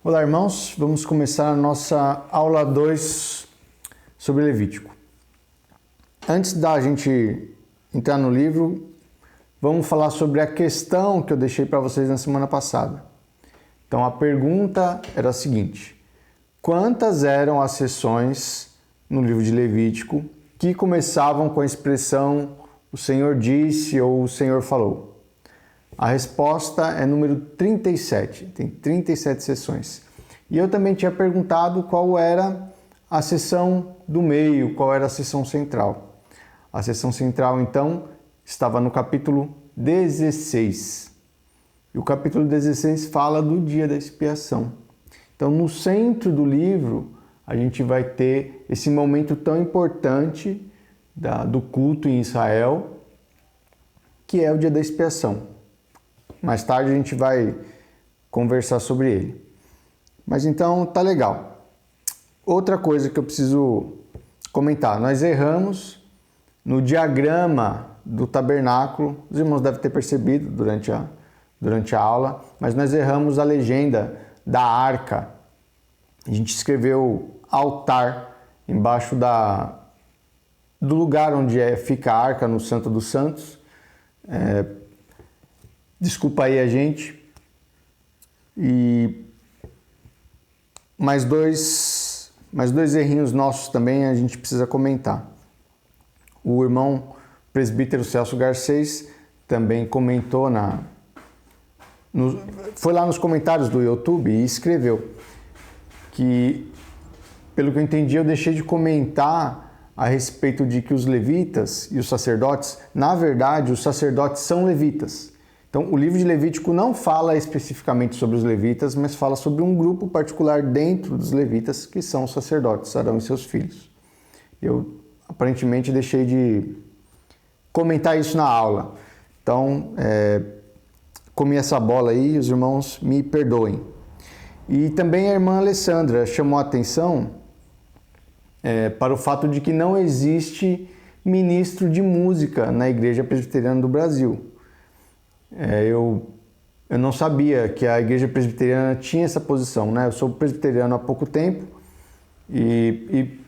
Olá, irmãos. Vamos começar a nossa aula 2 sobre Levítico. Antes da gente entrar no livro, vamos falar sobre a questão que eu deixei para vocês na semana passada. Então, a pergunta era a seguinte: quantas eram as sessões no livro de Levítico que começavam com a expressão "o Senhor disse" ou "o Senhor falou"? A resposta é número 37, tem 37 sessões. E eu também tinha perguntado qual era a sessão do meio, qual era a sessão central. A sessão central, então, estava no capítulo 16. E o capítulo 16 fala do dia da expiação. Então, no centro do livro, a gente vai ter esse momento tão importante do culto em Israel, que é o dia da expiação. Mais tarde a gente vai conversar sobre ele. Mas então tá legal. Outra coisa que eu preciso comentar. Nós erramos no diagrama do tabernáculo. Os irmãos devem ter percebido durante a aula. Mas nós erramos a legenda da arca. A gente escreveu altar embaixo do lugar onde fica a arca no Santo dos Santos. Desculpa aí a gente. E mais dois errinhos nossos também a gente precisa comentar. O irmão presbítero Celso Garcês também comentou foi lá nos comentários do YouTube e escreveu que, pelo que eu entendi, eu deixei de comentar a respeito de que os levitas e os sacerdotes, na verdade, os sacerdotes são levitas. Então, o livro de Levítico não fala especificamente sobre os levitas, mas fala sobre um grupo particular dentro dos levitas, que são os sacerdotes, Arão e seus filhos. Eu, aparentemente, deixei de comentar isso na aula. Então, comi essa bola aí, os irmãos me perdoem. E também a irmã Alessandra chamou a atenção para o fato de que não existe ministro de música na Igreja Presbiteriana do Brasil. Eu não sabia que a Igreja Presbiteriana tinha essa posição, né? Eu sou presbiteriano há pouco tempo e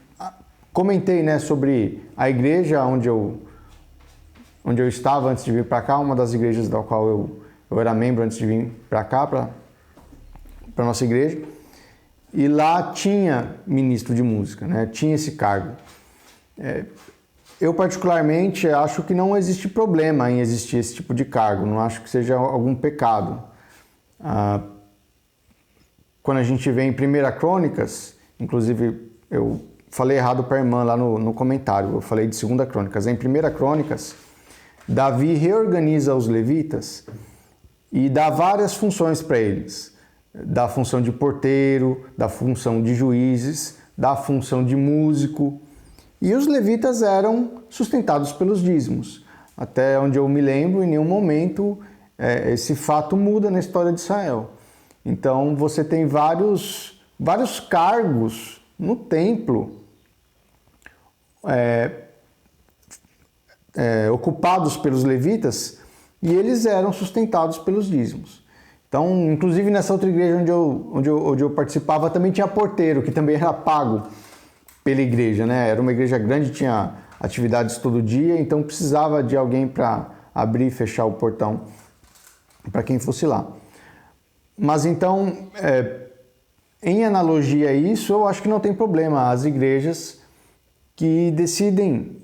comentei, né, sobre a igreja onde eu estava antes de vir para cá, uma das igrejas da qual eu era membro antes de vir para cá, para a nossa igreja. E lá tinha ministro de música, né? Tinha esse cargo. Eu, particularmente, acho que não existe problema em existir esse tipo de cargo, não acho que seja algum pecado. Quando a gente vê em 1 Crônicas, inclusive eu falei errado para a irmã lá no comentário, eu falei de 2 Crônicas. Em 1 Crônicas, Davi reorganiza os levitas e dá várias funções para eles. Da função de porteiro, da função de juízes, da função de músico. E os levitas eram sustentados pelos dízimos. Até onde eu me lembro, em nenhum momento esse fato muda na história de Israel. Então você tem vários cargos no templo ocupados pelos levitas e eles eram sustentados pelos dízimos. Então, inclusive nessa outra igreja onde eu participava, também tinha porteiro, que também era pago pela igreja, né? Era uma igreja grande, tinha atividades todo dia, então precisava de alguém para abrir e fechar o portão para quem fosse lá. Mas então, em analogia a isso, eu acho que não tem problema as igrejas que decidem,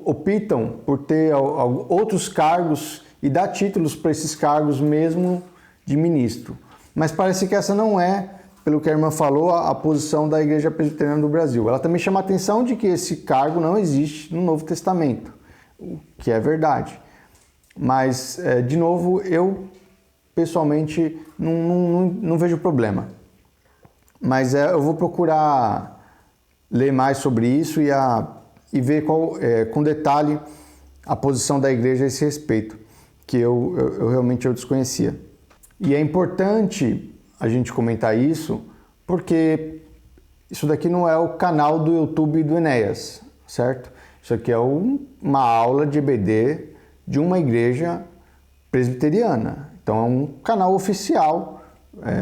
optam por ter outros cargos e dar títulos para esses cargos mesmo de ministro. Mas parece que essa não é, pelo que a irmã falou, a posição da Igreja Presbiteriana do Brasil. Ela também chama a atenção de que esse cargo não existe no Novo Testamento, o que é verdade. Mas, de novo, eu pessoalmente não vejo problema. Mas eu vou procurar ler mais sobre isso e ver com detalhe a posição da igreja a esse respeito, que eu realmente desconhecia. E é importante a gente comentar isso, porque isso daqui não é o canal do YouTube do Enéas, certo? Isso aqui é uma aula de EBD de uma igreja presbiteriana. Então é um canal oficial,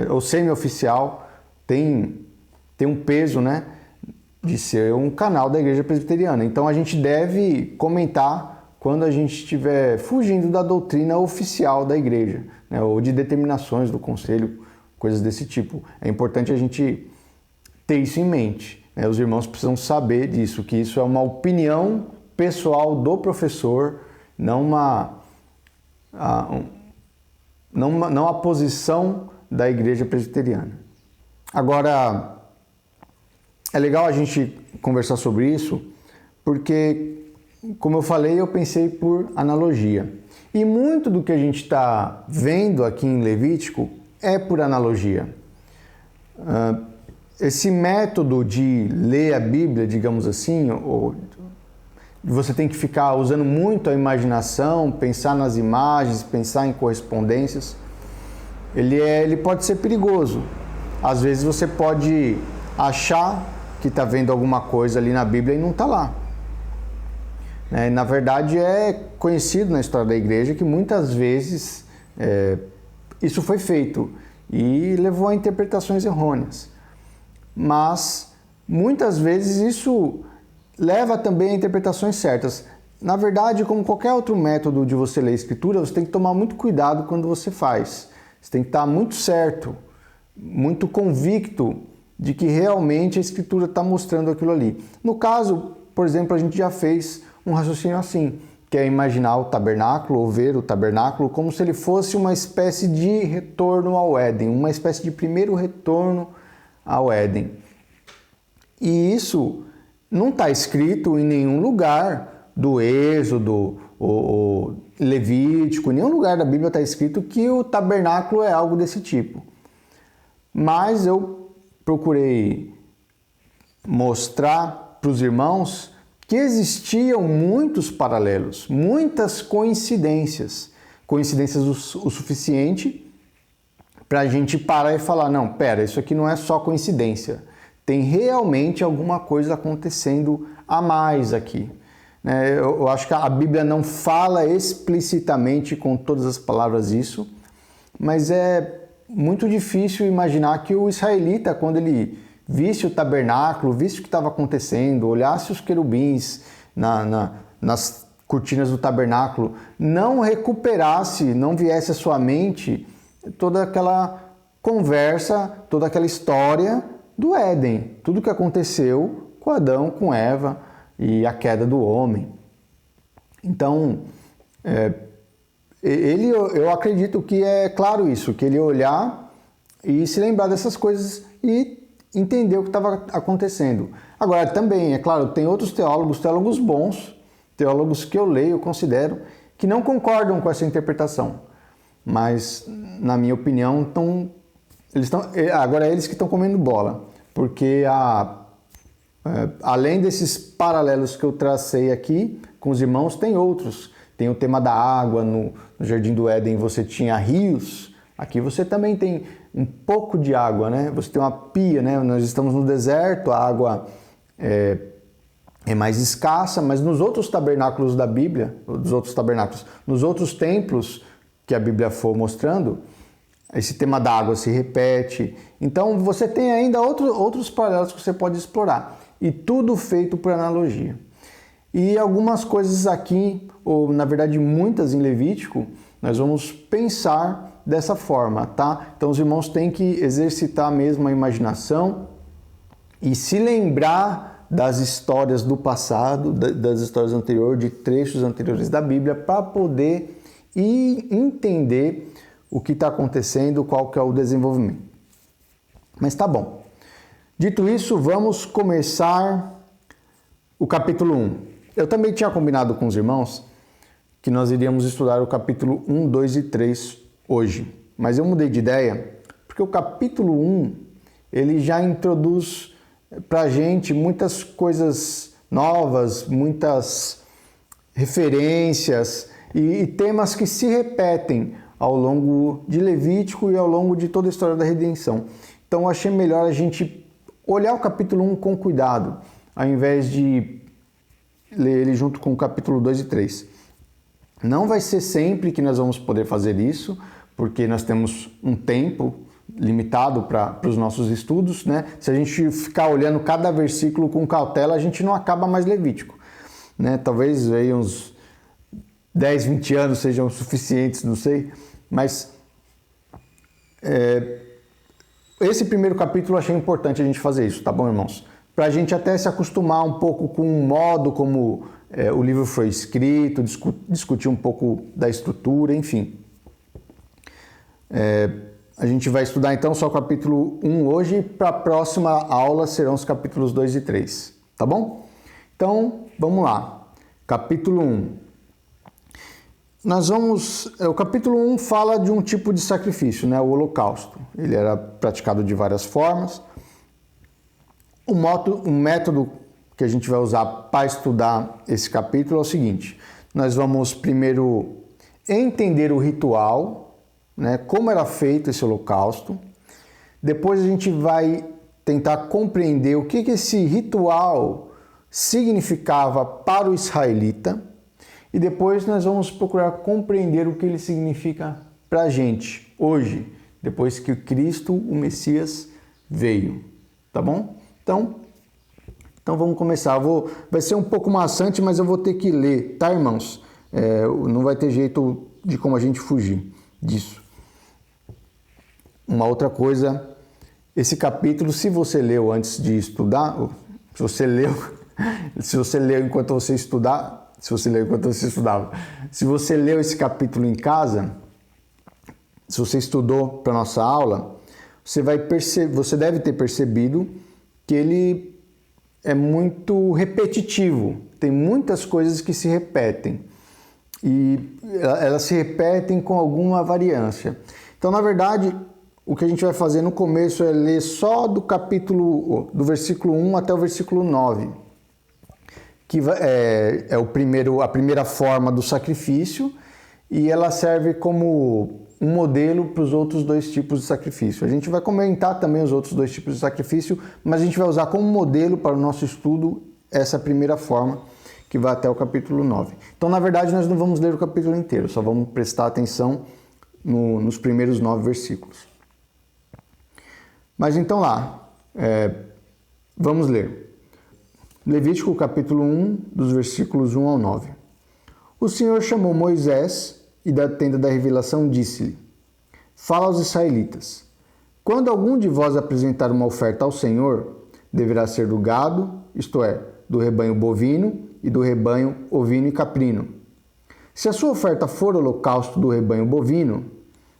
ou semi-oficial, tem um peso, né, de ser um canal da Igreja Presbiteriana. Então a gente deve comentar quando a gente estiver fugindo da doutrina oficial da Igreja, né, ou de determinações do Conselho, coisas desse tipo. É importante a gente ter isso em mente, né? Os irmãos precisam saber disso, que isso é uma opinião pessoal do professor, não a posição da Igreja Presbiteriana. Agora, é legal a gente conversar sobre isso, porque, como eu falei, eu pensei por analogia. E muito do que a gente está vendo aqui em Levítico é por analogia. Esse método de ler a Bíblia, digamos assim, ou você tem que ficar usando muito a imaginação, pensar nas imagens, pensar em correspondências, ele pode ser perigoso. Às vezes você pode achar que está vendo alguma coisa ali na Bíblia e não está lá. Na verdade, é conhecido na história da igreja que muitas vezes isso foi feito e levou a interpretações errôneas. Mas muitas vezes isso leva também a interpretações certas. Na verdade, como qualquer outro método de você ler a Escritura, você tem que tomar muito cuidado quando você faz. Você tem que estar muito certo, muito convicto de que realmente a Escritura está mostrando aquilo ali. No caso, por exemplo, a gente já fez um raciocínio assim, que é imaginar o tabernáculo ou ver o tabernáculo como se ele fosse uma espécie de retorno ao Éden, uma espécie de primeiro retorno ao Éden. E isso não está escrito em nenhum lugar do Êxodo, o Levítico, em nenhum lugar da Bíblia está escrito que o tabernáculo é algo desse tipo. Mas eu procurei mostrar para os irmãos que existiam muitos paralelos, muitas coincidências o suficiente para a gente parar e falar, não, pera, isso aqui não é só coincidência, tem realmente alguma coisa acontecendo a mais aqui. Eu acho que a Bíblia não fala explicitamente com todas as palavras isso, mas é muito difícil imaginar que o israelita, quando ele visse o tabernáculo, visse o que estava acontecendo, olhasse os querubins nas cortinas do tabernáculo, não recuperasse, não viesse à sua mente toda aquela conversa, toda aquela história do Éden, tudo que aconteceu com Adão, com Eva e a queda do homem. Então, eu acredito que é claro isso, que ele olhar e se lembrar dessas coisas e entender o que estava acontecendo. Agora, também, é claro, tem outros teólogos bons, teólogos que eu leio, eu considero, que não concordam com essa interpretação. Mas, na minha opinião, agora é eles que estão comendo bola, porque além desses paralelos que eu tracei aqui com os irmãos, tem outros. Tem o tema da água, no Jardim do Éden você tinha rios, aqui você também tem um pouco de água, né? Você tem uma pia, né? Nós estamos no deserto, a água é mais escassa, mas nos outros tabernáculos da Bíblia, nos outros templos que a Bíblia for mostrando, esse tema da água se repete. Então você tem ainda outros paralelos que você pode explorar. E tudo feito por analogia. E algumas coisas aqui, ou na verdade muitas em Levítico, nós vamos pensar dessa forma, tá? Então os irmãos têm que exercitar mesmo a imaginação e se lembrar das histórias do passado, das histórias anteriores, de trechos anteriores da Bíblia, para poder entender o que está acontecendo, qual que é o desenvolvimento. Mas tá bom. Dito isso, vamos começar o capítulo 1. Eu também tinha combinado com os irmãos que nós iríamos estudar o capítulo 1, 2 e 3 hoje. Mas eu mudei de ideia, porque o capítulo 1, ele já introduz para a gente muitas coisas novas, muitas referências e temas que se repetem ao longo de Levítico e ao longo de toda a história da redenção. Então eu achei melhor a gente olhar o capítulo 1 com cuidado, ao invés de ler ele junto com o capítulo 2 e 3. Não vai ser sempre que nós vamos poder fazer isso, porque nós temos um tempo limitado para os nossos estudos, né? Se a gente ficar olhando cada versículo com cautela, a gente não acaba mais Levítico, né? Talvez aí uns 10, 20 anos sejam suficientes, não sei, mas esse primeiro capítulo eu achei importante a gente fazer isso, tá bom, irmãos? Para a gente até se acostumar um pouco com o modo como o livro foi escrito, discutir um pouco da estrutura, enfim. A gente vai estudar então só o capítulo 1 hoje, para a próxima aula serão os capítulos 2 e 3, tá bom? Então, vamos lá. Capítulo 1. O capítulo 1 fala de um tipo de sacrifício, né? O holocausto. Ele era praticado de várias formas. O método que a gente vai usar para estudar esse capítulo é o seguinte: nós vamos primeiro entender o ritual, né? Como era feito esse holocausto. Depois a gente vai tentar compreender o que esse ritual significava para o israelita. E depois nós vamos procurar compreender o que ele significa para a gente hoje, depois que Cristo, o Messias, veio. Tá bom? Então vamos começar. Vai ser um pouco maçante, mas eu vou ter que ler, tá, irmãos? Não vai ter jeito de como a gente fugir disso. Uma outra coisa, esse capítulo, se você leu antes de estudar, se você leu enquanto você estudava, se você leu esse capítulo em casa, se você estudou para nossa aula, você deve ter percebido que ele é muito repetitivo. Tem muitas coisas que se repetem e elas se repetem com alguma variância. Então, na verdade, o que a gente vai fazer no começo é ler só do versículo 1 até o versículo 9. Que é a primeira forma do sacrifício, e ela serve como um modelo para os outros dois tipos de sacrifício. A gente vai comentar também os outros dois tipos de sacrifício, mas a gente vai usar como modelo para o nosso estudo essa primeira forma, que vai até o capítulo 9. Então, na verdade, nós não vamos ler o capítulo inteiro, só vamos prestar atenção nos primeiros 9 versículos. Mas então lá, vamos ler. Levítico capítulo 1, dos versículos 1 ao 9. O Senhor chamou Moisés e da tenda da revelação disse-lhe: Fala aos israelitas: Quando algum de vós apresentar uma oferta ao Senhor, deverá ser do gado, isto é, do rebanho bovino e do rebanho ovino e caprino. Se a sua oferta for holocausto do rebanho bovino,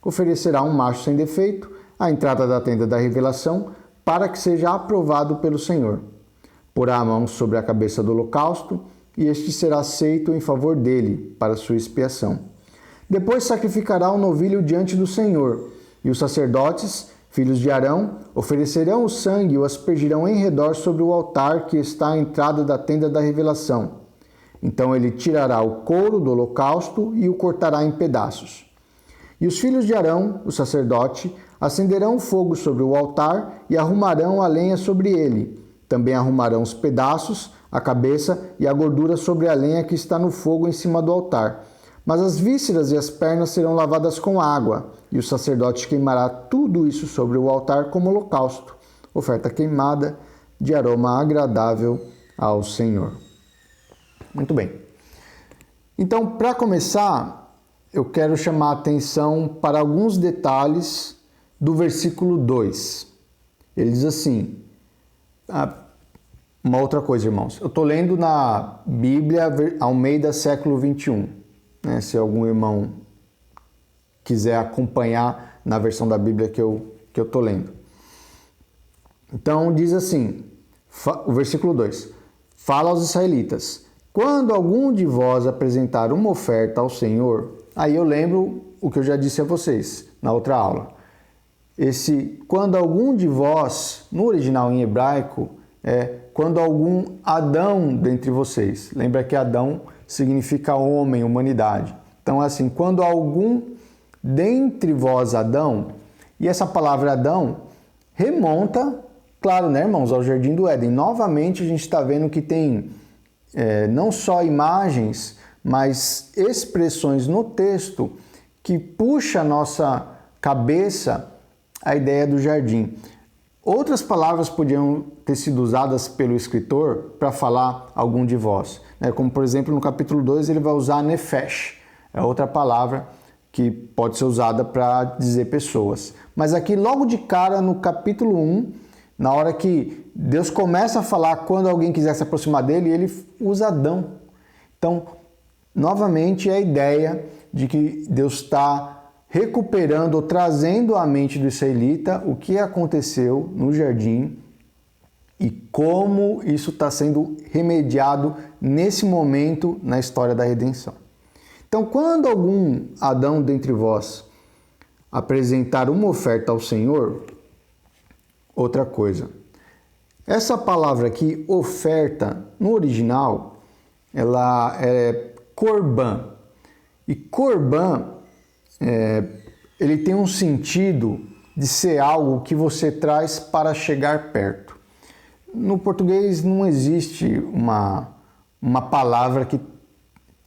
oferecerá um macho sem defeito à entrada da tenda da revelação, para que seja aprovado pelo Senhor. Porá a mão sobre a cabeça do holocausto, e este será aceito em favor dele, para sua expiação. Depois sacrificará um novilho diante do Senhor, e os sacerdotes, filhos de Arão, oferecerão o sangue e o aspergirão em redor sobre o altar que está à entrada da tenda da revelação. Então ele tirará o couro do holocausto e o cortará em pedaços. E os filhos de Arão, o sacerdote, acenderão fogo sobre o altar e arrumarão a lenha sobre ele. Também arrumarão os pedaços, a cabeça e a gordura sobre a lenha que está no fogo em cima do altar. Mas as vísceras e as pernas serão lavadas com água, e o sacerdote queimará tudo isso sobre o altar como holocausto, oferta queimada de aroma agradável ao Senhor. Muito bem. Então, para começar, eu quero chamar a atenção para alguns detalhes do versículo 2. Ele diz assim... Uma outra coisa, irmãos. Eu estou lendo na Bíblia Almeida século 21. Né? Se algum irmão quiser acompanhar na versão da Bíblia que eu estou lendo. Então, diz assim, o versículo 2. Fala aos israelitas: Quando algum de vós apresentar uma oferta ao Senhor... Aí eu lembro o que eu já disse a vocês na outra aula. Quando algum de vós, no original em hebraico, quando algum Adão dentre vocês. Lembra que Adão significa homem, humanidade. Então, assim, quando algum dentre vós Adão, e essa palavra Adão remonta, claro, né, irmãos, ao Jardim do Éden. Novamente, a gente está vendo que tem não só imagens, mas expressões no texto que puxa a nossa cabeça a ideia do jardim. Outras palavras podiam ter sido usadas pelo escritor para falar algum de vós, né? Como, por exemplo, no capítulo 2 ele vai usar nefesh, é outra palavra que pode ser usada para dizer pessoas. Mas aqui, logo de cara, no capítulo 1, na hora que Deus começa a falar quando alguém quiser se aproximar dele, ele usa Adão. Então, novamente, é a ideia de que Deus está recuperando ou trazendo à mente do israelita o que aconteceu no jardim e como isso está sendo remediado nesse momento na história da redenção. Então, quando algum Adão dentre vós apresentar uma oferta ao Senhor, outra coisa. Essa palavra aqui, oferta, no original, ela é korban. E korban, ele tem um sentido de ser algo que você traz para chegar perto. No português não existe uma palavra que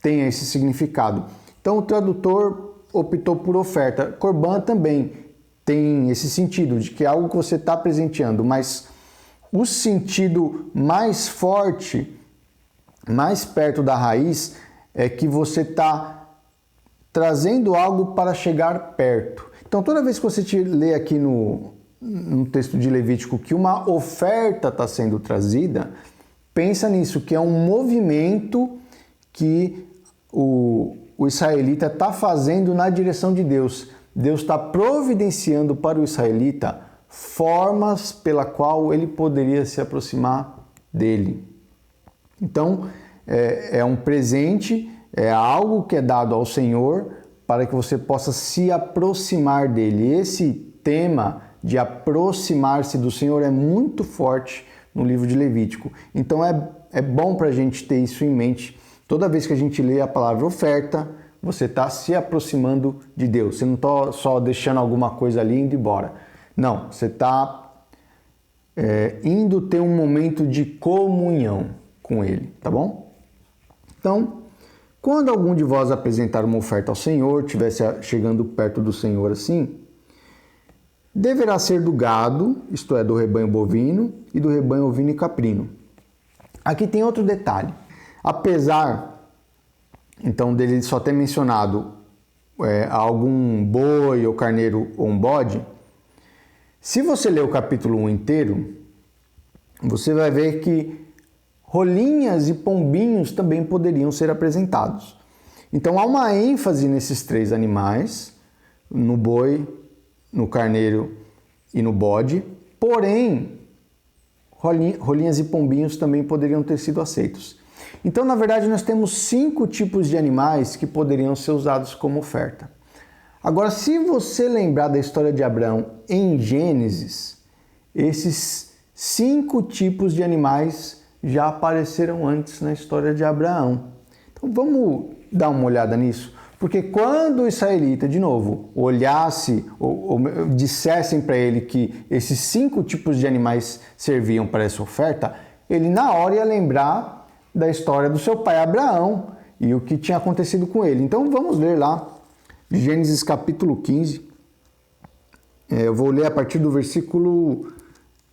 tenha esse significado. Então o tradutor optou por oferta. Korban também tem esse sentido de que é algo que você está presenteando, mas o sentido mais forte, mais perto da raiz, é que você está trazendo algo para chegar perto. Então toda vez que você lê aqui no texto de Levítico que uma oferta está sendo trazida, pensa nisso, que é um movimento que o israelita está fazendo na direção de Deus. Deus está providenciando para o israelita formas pela qual ele poderia se aproximar dele. Então, é um presente, é algo que é dado ao Senhor para que você possa se aproximar dele. Esse tema de aproximar-se do Senhor é muito forte no livro de Levítico. Então, é bom para a gente ter isso em mente. Toda vez que a gente lê a palavra oferta, você está se aproximando de Deus. Você não está só deixando alguma coisa ali e indo embora. Não, você está indo ter um momento de comunhão com Ele, tá bom? Então, quando algum de vós apresentar uma oferta ao Senhor, estivesse chegando perto do Senhor assim, deverá ser do gado, isto é, do rebanho bovino e do rebanho ovino e caprino. Aqui tem outro detalhe. Apesar, então, dele só ter mencionado algum boi ou carneiro ou um bode, se você ler o capítulo 1 inteiro, você vai ver que rolinhas e pombinhos também poderiam ser apresentados. Então há uma ênfase nesses três animais, no boi, no carneiro e no bode, porém, rolinhas e pombinhos também poderiam ter sido aceitos. Então, na verdade, nós temos 5 tipos de animais que poderiam ser usados como oferta. Agora, se você lembrar da história de Abraão em Gênesis, esses 5 tipos de animais já apareceram antes na história de Abraão. Então, vamos dar uma olhada nisso? Porque quando o israelita, de novo, olhasse ou dissessem para ele que esses 5 tipos de animais serviam para essa oferta, ele na hora ia lembrar da história do seu pai Abraão e o que tinha acontecido com ele. Então vamos ler lá, Gênesis capítulo 15. Eu vou ler a partir do versículo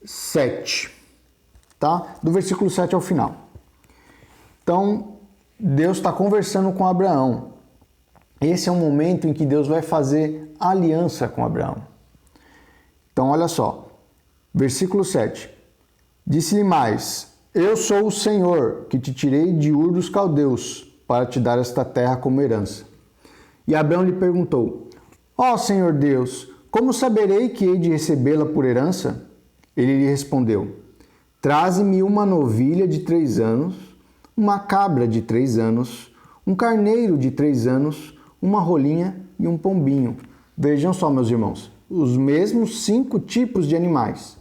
7, tá? Do versículo 7 ao final. Então, Deus está conversando com Abraão. Esse é um momento em que Deus vai fazer aliança com Abraão. Então, olha só, versículo 7. Disse-lhe mais: Eu sou o Senhor, que te tirei de Ur dos Caldeus, para te dar esta terra como herança. E Abraão lhe perguntou: Ó Senhor Deus, como saberei que hei de recebê-la por herança? Ele lhe respondeu: Traze-me uma novilha de 3 anos, uma cabra de 3 anos, um carneiro de 3 anos, uma rolinha e um pombinho. Vejam só, meus irmãos, os mesmos 5 tipos de animais.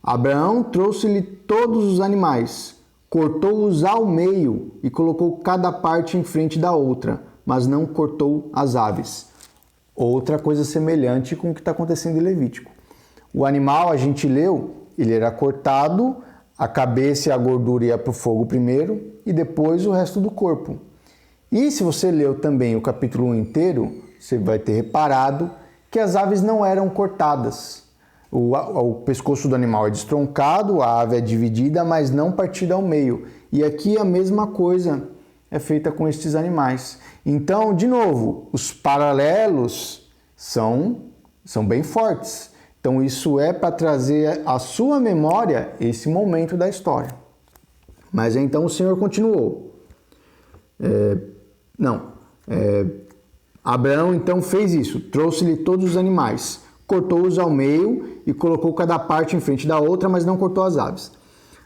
Abraão trouxe-lhe todos os animais, cortou-os ao meio e colocou cada parte em frente da outra, mas não cortou as aves. Outra coisa semelhante com o que está acontecendo em Levítico. O animal, a gente leu, ele era cortado, a cabeça e a gordura ia para o fogo primeiro e depois o resto do corpo. E se você leu também o capítulo 1 inteiro, você vai ter reparado que as aves não eram cortadas. O pescoço do animal é destroncado, a ave é dividida, mas não partida ao meio. E aqui a mesma coisa é feita com estes animais. Então, de novo, os paralelos são bem fortes. Então, isso é para trazer à sua memória esse momento da história. Mas então o Senhor continuou. Abraão então fez isso, trouxe-lhe todos os animais, cortou-os ao meio e colocou cada parte em frente da outra, mas não cortou as aves.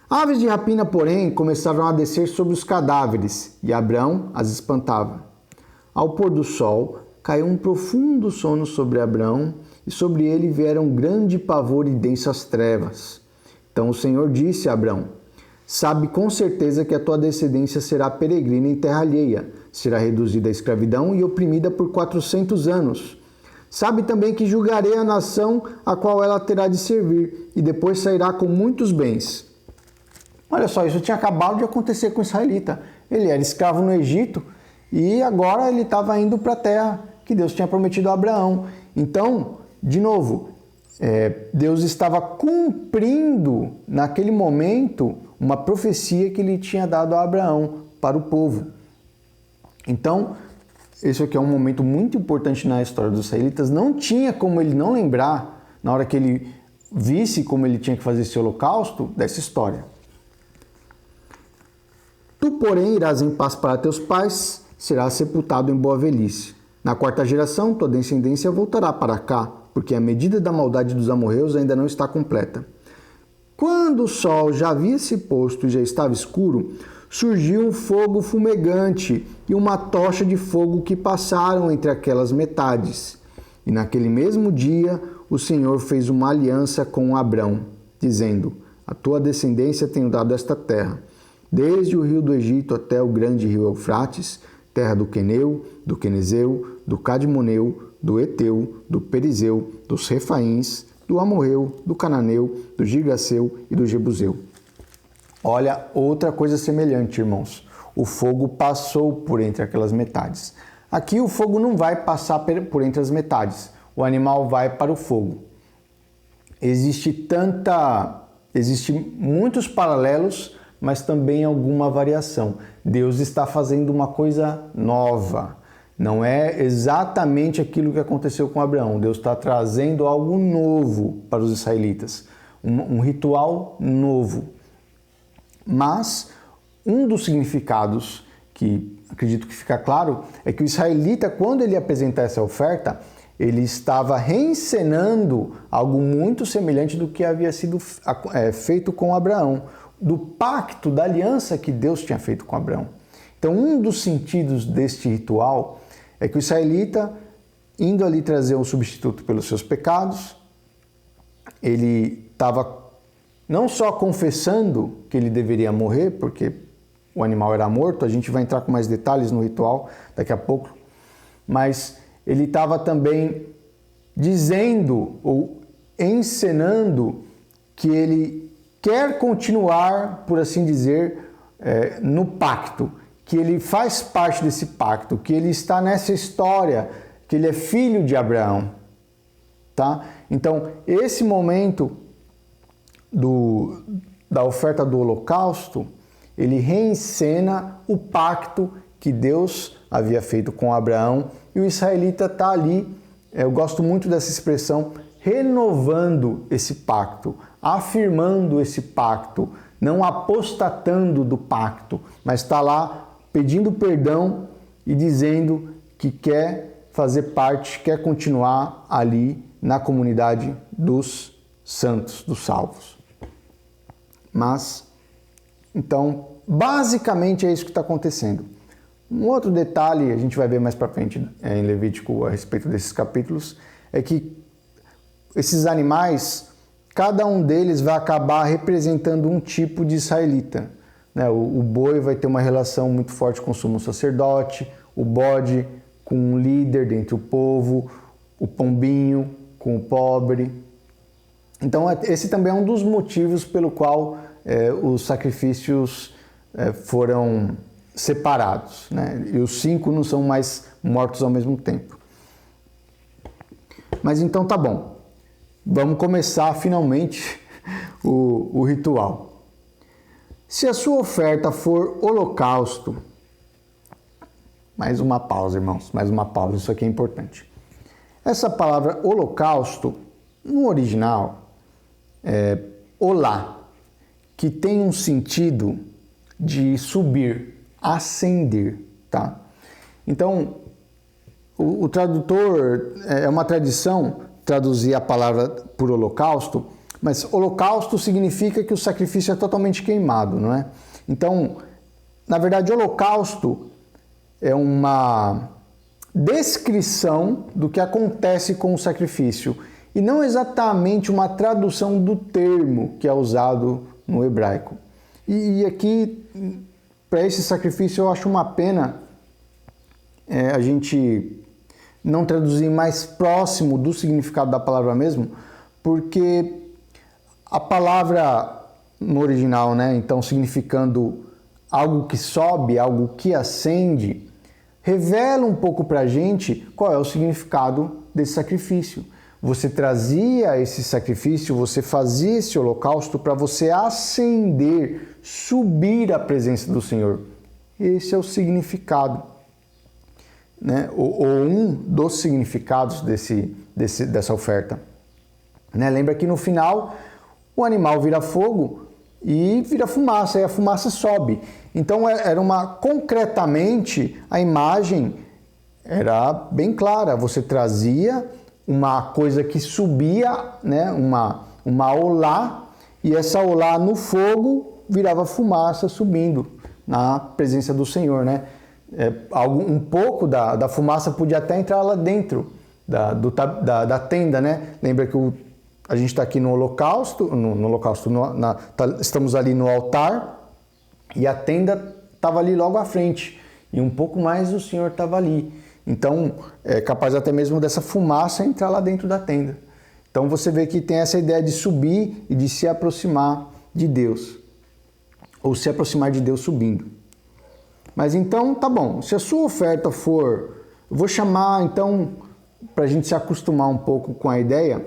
Aves de rapina, porém, começaram a descer sobre os cadáveres, e Abraão as espantava. Ao pôr do sol, caiu um profundo sono sobre Abraão, e sobre ele vieram grande pavor e densas trevas. Então o Senhor disse a Abraão: sabe com certeza que a tua descendência será peregrina em terra alheia, será reduzida à escravidão e oprimida por 400 anos. Sabe também que julgarei a nação a qual ela terá de servir, e depois sairá com muitos bens. Olha só, isso tinha acabado de acontecer com o israelita. Ele era escravo no Egito e agora ele estava indo para a terra que Deus tinha prometido a Abraão. Então, de novo, Deus estava cumprindo naquele momento uma profecia que ele tinha dado a Abraão para o povo. Então, esse aqui é um momento muito importante na história dos israelitas. Não tinha como ele não lembrar, na hora que ele visse como ele tinha que fazer esse holocausto, dessa história. Tu, porém, irás em paz para teus pais, serás sepultado em boa velhice. Na quarta geração, tua descendência voltará para cá, porque a medida da maldade dos amorreus ainda não está completa. Quando o sol já havia se posto e já estava escuro, surgiu um fogo fumegante e uma tocha de fogo que passaram entre aquelas metades. E naquele mesmo dia, o Senhor fez uma aliança com Abrão, dizendo: a tua descendência tenho dado esta terra, desde o rio do Egito até o grande rio Eufrates, terra do Queneu, do Quenezeu, do Cadmoneu, do Eteu, do Perizeu, dos Refaíns, do Amorreu, do Cananeu, do Girgaseu e do Jebuseu. Olha, outra coisa semelhante, irmãos. O fogo passou por entre aquelas metades. Aqui o fogo não vai passar por entre as metades. O animal vai para o fogo. Existem muitos paralelos, mas também alguma variação. Deus está fazendo uma coisa nova. Não é exatamente aquilo que aconteceu com Abraão. Deus está trazendo algo novo para os israelitas. Um ritual novo. Mas um dos significados que acredito que fica claro é que o israelita, quando ele apresentar essa oferta, ele estava reencenando algo muito semelhante do que havia sido feito com Abraão, do pacto, da aliança que Deus tinha feito com Abraão. Então, um dos sentidos deste ritual é que o israelita, indo ali trazer um substituto pelos seus pecados, ele estava não só confessando que ele deveria morrer, porque o animal era morto, a gente vai entrar com mais detalhes no ritual daqui a pouco, mas ele estava também dizendo ou encenando que ele quer continuar, por assim dizer, no pacto, que ele faz parte desse pacto, que ele está nessa história, que ele é filho de Abraão. Tá? Então, esse momento da oferta do holocausto, ele reencena o pacto que Deus havia feito com Abraão, e o israelita está ali, eu gosto muito dessa expressão, renovando esse pacto, afirmando esse pacto, não apostatando do pacto, mas está lá pedindo perdão e dizendo que quer fazer parte, quer continuar ali na comunidade dos santos, dos salvos. Mas, então, basicamente é isso que está acontecendo. Um outro detalhe, a gente vai ver mais para frente em Levítico a respeito desses capítulos, é que esses animais, cada um deles vai acabar representando um tipo de israelita. O boi vai ter uma relação muito forte com o sumo sacerdote, o bode com um líder dentre o povo, o pombinho com o pobre. Então, esse também é um dos motivos pelo qual os sacrifícios foram separados, né? E os 5 não são mais mortos ao mesmo tempo. Mas então tá bom, vamos começar finalmente o ritual. Se a sua oferta for holocausto, mais uma pausa, irmãos, mais uma pausa, isso aqui é importante. Essa palavra holocausto, no original, é olá, que tem um sentido de subir, ascender, tá? Então, o tradutor, é uma tradição traduzir a palavra por holocausto, mas holocausto significa que o sacrifício é totalmente queimado, não é? Então, na verdade, holocausto é uma descrição do que acontece com o sacrifício e não exatamente uma tradução do termo que é usado no hebraico. E aqui, para esse sacrifício, eu acho uma pena a gente não traduzir mais próximo do significado da palavra mesmo, porque a palavra no original, né, então significando algo que sobe, algo que ascende, revela um pouco para a gente qual é o significado desse sacrifício. Você trazia esse sacrifício, você fazia esse holocausto para você ascender, subir à presença do Senhor. Esse é o significado, né? Ou um dos significados dessa oferta. Né? Lembra que no final o animal vira fogo e vira fumaça, e a fumaça sobe. Então era concretamente a imagem era bem clara. Você trazia uma coisa que subia, né, uma olá, e essa olá no fogo virava fumaça subindo na presença do Senhor, né? Um pouco da fumaça podia até entrar lá dentro da tenda, né? Lembra que a gente está aqui no holocausto, estamos ali no altar, e a tenda estava ali logo à frente, e um pouco mais o Senhor estava ali. Então, é capaz até mesmo dessa fumaça entrar lá dentro da tenda. Então você vê que tem essa ideia de subir e de se aproximar de Deus, ou se aproximar de Deus subindo. Mas então, tá bom, se a sua oferta for, eu vou chamar então, para a gente se acostumar um pouco com a ideia,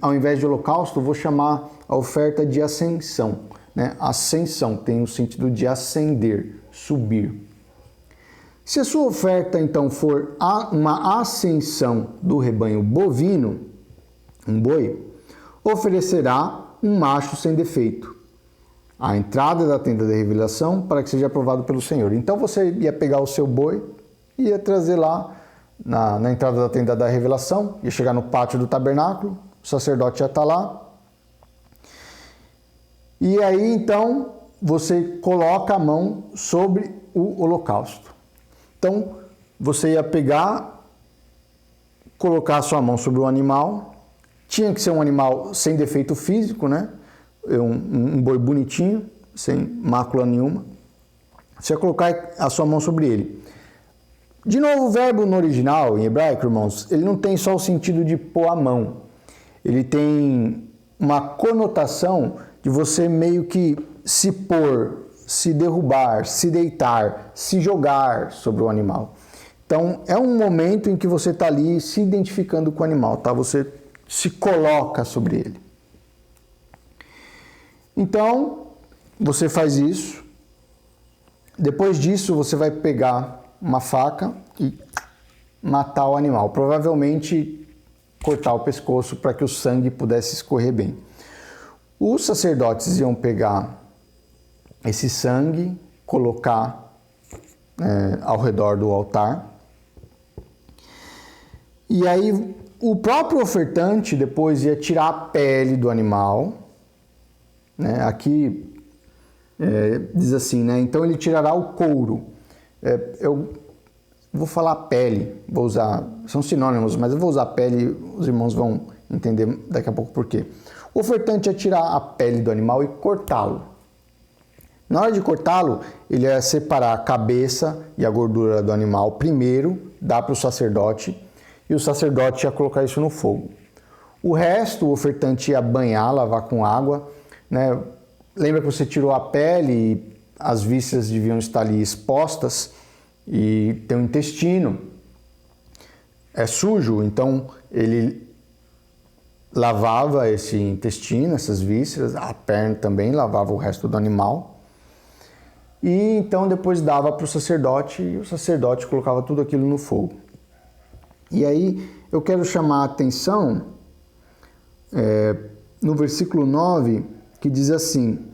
ao invés de holocausto, eu vou chamar a oferta de ascensão. Né? Ascensão tem o sentido de ascender, subir. Se a sua oferta então for uma ascensão do rebanho bovino, um boi, oferecerá um macho sem defeito à entrada da tenda da revelação para que seja aprovado pelo Senhor. Então você ia pegar o seu boi e ia trazer lá na entrada da tenda da revelação, ia chegar no pátio do tabernáculo, o sacerdote ia estar lá. E aí então você coloca a mão sobre o holocausto. Então você ia colocar a sua mão sobre o animal. Tinha que ser um animal sem defeito físico, né? Um boi bonitinho, sem mácula nenhuma. Você ia colocar a sua mão sobre ele. De novo, o verbo no original, em hebraico, irmãos, ele não tem só o sentido de pôr a mão. Ele tem uma conotação de você meio que se pôr, se derrubar, se deitar, se jogar sobre o animal. Então, é um momento em que você está ali se identificando com o animal, tá? Você se coloca sobre ele. Então, você faz isso. Depois disso, você vai pegar uma faca e matar o animal. Provavelmente cortar o pescoço para que o sangue pudesse escorrer bem. Os sacerdotes iam pegar esse sangue, colocar ao redor do altar. E aí o próprio ofertante depois ia tirar a pele do animal. Né? Aqui diz assim, né? Então ele tirará o couro. Eu vou falar pele, vou usar, são sinônimos, mas eu vou usar pele, os irmãos vão entender daqui a pouco por quê. O ofertante ia tirar a pele do animal e cortá-lo. Na hora de cortá-lo, ele ia separar a cabeça e a gordura do animal primeiro, dar para o sacerdote, e o sacerdote ia colocar isso no fogo. O resto, o ofertante ia banhar, lavar com água, né? Lembra que você tirou a pele e as vísceras deviam estar ali expostas, e tem o intestino, é sujo, então ele lavava esse intestino, essas vísceras, a perna também, lavava o resto do animal. E então depois dava para o sacerdote e o sacerdote colocava tudo aquilo no fogo. E aí eu quero chamar a atenção no versículo 9, que diz assim: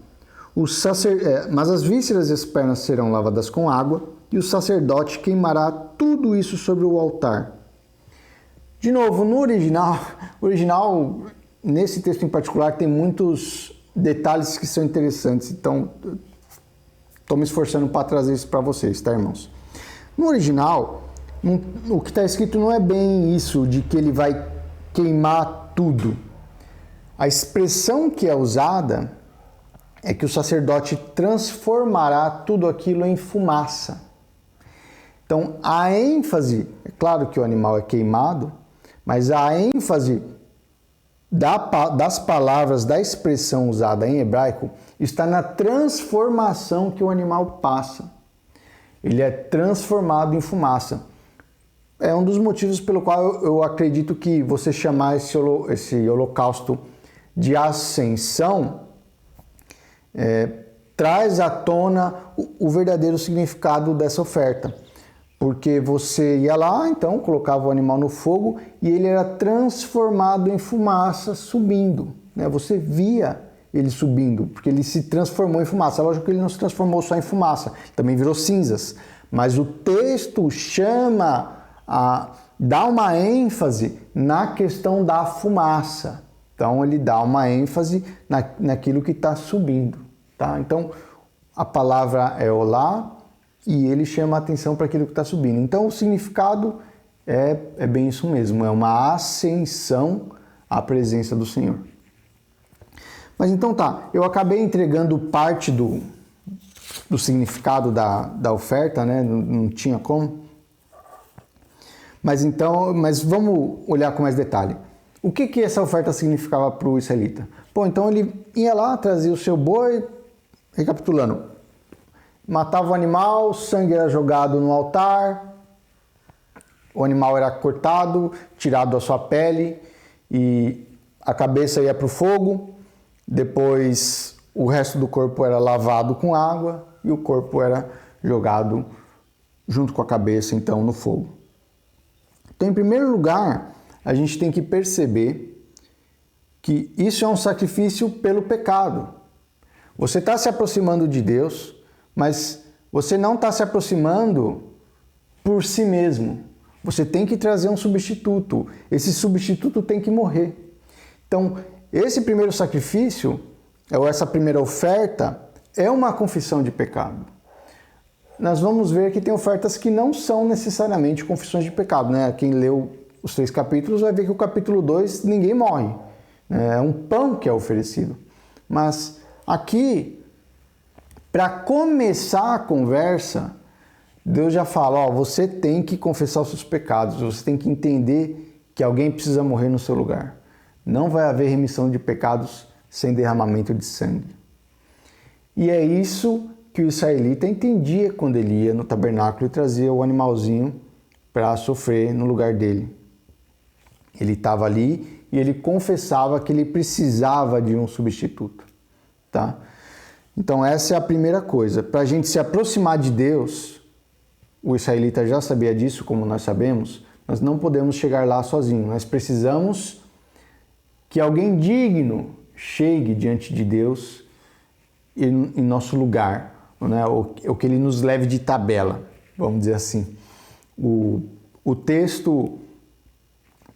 mas as vísceras e as pernas serão lavadas com água, e o sacerdote queimará tudo isso sobre o altar. De novo, no original, nesse texto em particular, tem muitos detalhes que são interessantes, então estou me esforçando para trazer isso para vocês, tá, irmãos? No original, o que está escrito não é bem isso, de que ele vai queimar tudo. A expressão que é usada é que o sacerdote transformará tudo aquilo em fumaça. Então, a ênfase, é claro que o animal é queimado, mas a ênfase das palavras, da expressão usada em hebraico, está na transformação que o animal passa. Ele é transformado em fumaça. É um dos motivos pelo qual eu acredito que você chamar esse holocausto de ascensão traz à tona o verdadeiro significado dessa oferta. Porque você ia lá, então, colocava o animal no fogo e ele era transformado em fumaça subindo. Né? Você via ele subindo, porque ele se transformou em fumaça. Lógico que ele não se transformou só em fumaça, também virou cinzas. Mas o texto dá uma ênfase na questão da fumaça. Então, ele dá uma ênfase naquilo que está subindo. Tá? Então, a palavra é olá, e ele chama a atenção para aquilo que está subindo. Então, o significado é bem isso mesmo, é uma ascensão à presença do Senhor. Mas então tá, eu acabei entregando parte do significado da oferta, né? Não tinha como. Mas vamos olhar com mais detalhe. O que essa oferta significava para o israelita? Bom, então ele ia lá, trazia o seu boi, recapitulando, matava o animal, o sangue era jogado no altar, o animal era cortado, tirado a sua pele e a cabeça ia para o fogo, depois o resto do corpo era lavado com água e o corpo era jogado junto com a cabeça, então, no fogo. Então, em primeiro lugar, a gente tem que perceber que isso é um sacrifício pelo pecado. Você está se aproximando de Deus, mas você não está se aproximando por si mesmo. Você tem que trazer um substituto. Esse substituto tem que morrer. Então, esse primeiro sacrifício, ou essa primeira oferta, é uma confissão de pecado. Nós vamos ver que tem ofertas que não são necessariamente confissões de pecado, né? Quem leu os 3 capítulos vai ver que o capítulo 2 ninguém morre. É um pão que é oferecido. Mas aqui, para começar a conversa, Deus já fala, você tem que confessar os seus pecados, você tem que entender que alguém precisa morrer no seu lugar. Não vai haver remissão de pecados sem derramamento de sangue. E é isso que o israelita entendia quando ele ia no tabernáculo e trazia o animalzinho para sofrer no lugar dele. Ele estava ali e ele confessava que ele precisava de um substituto. Tá? Então essa é a primeira coisa. Para a gente se aproximar de Deus, o israelita já sabia disso, como nós sabemos, nós não podemos chegar lá sozinho. Nós precisamos que alguém digno chegue diante de Deus em nosso lugar, né? Ou que ele nos leve de tabela, vamos dizer assim. O texto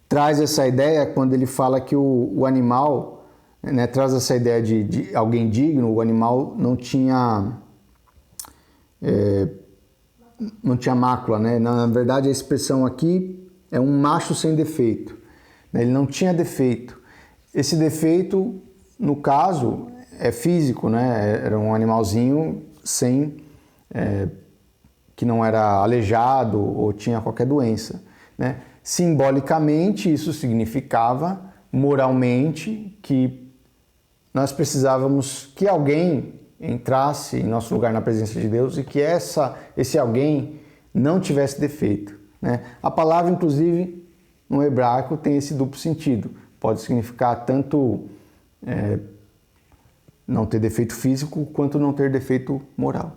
traz essa ideia quando ele fala que o animal, né, traz essa ideia de alguém digno. O animal não tinha mácula, né? Na verdade, a expressão aqui é um macho sem defeito. Ele não tinha defeito. Esse defeito, no caso, é físico, né? Era um animalzinho que não era aleijado ou tinha qualquer doença, né? Simbolicamente, isso significava, moralmente, que nós precisávamos que alguém entrasse em nosso lugar na presença de Deus e que esse alguém não tivesse defeito, né? A palavra, inclusive, no hebraico tem esse duplo sentido. pode significar tanto não ter defeito físico quanto não ter defeito moral.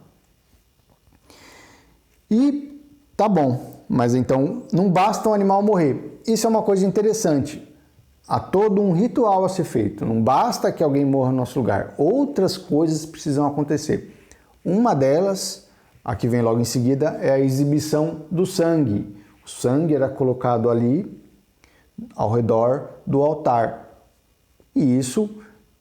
E tá bom, mas então não basta um animal morrer. Isso é uma coisa interessante. Há todo um ritual a ser feito. Não basta que alguém morra no nosso lugar. Outras coisas precisam acontecer. Uma delas, a que vem logo em seguida, é a exibição do sangue. O sangue era colocado ali ao redor do altar. E isso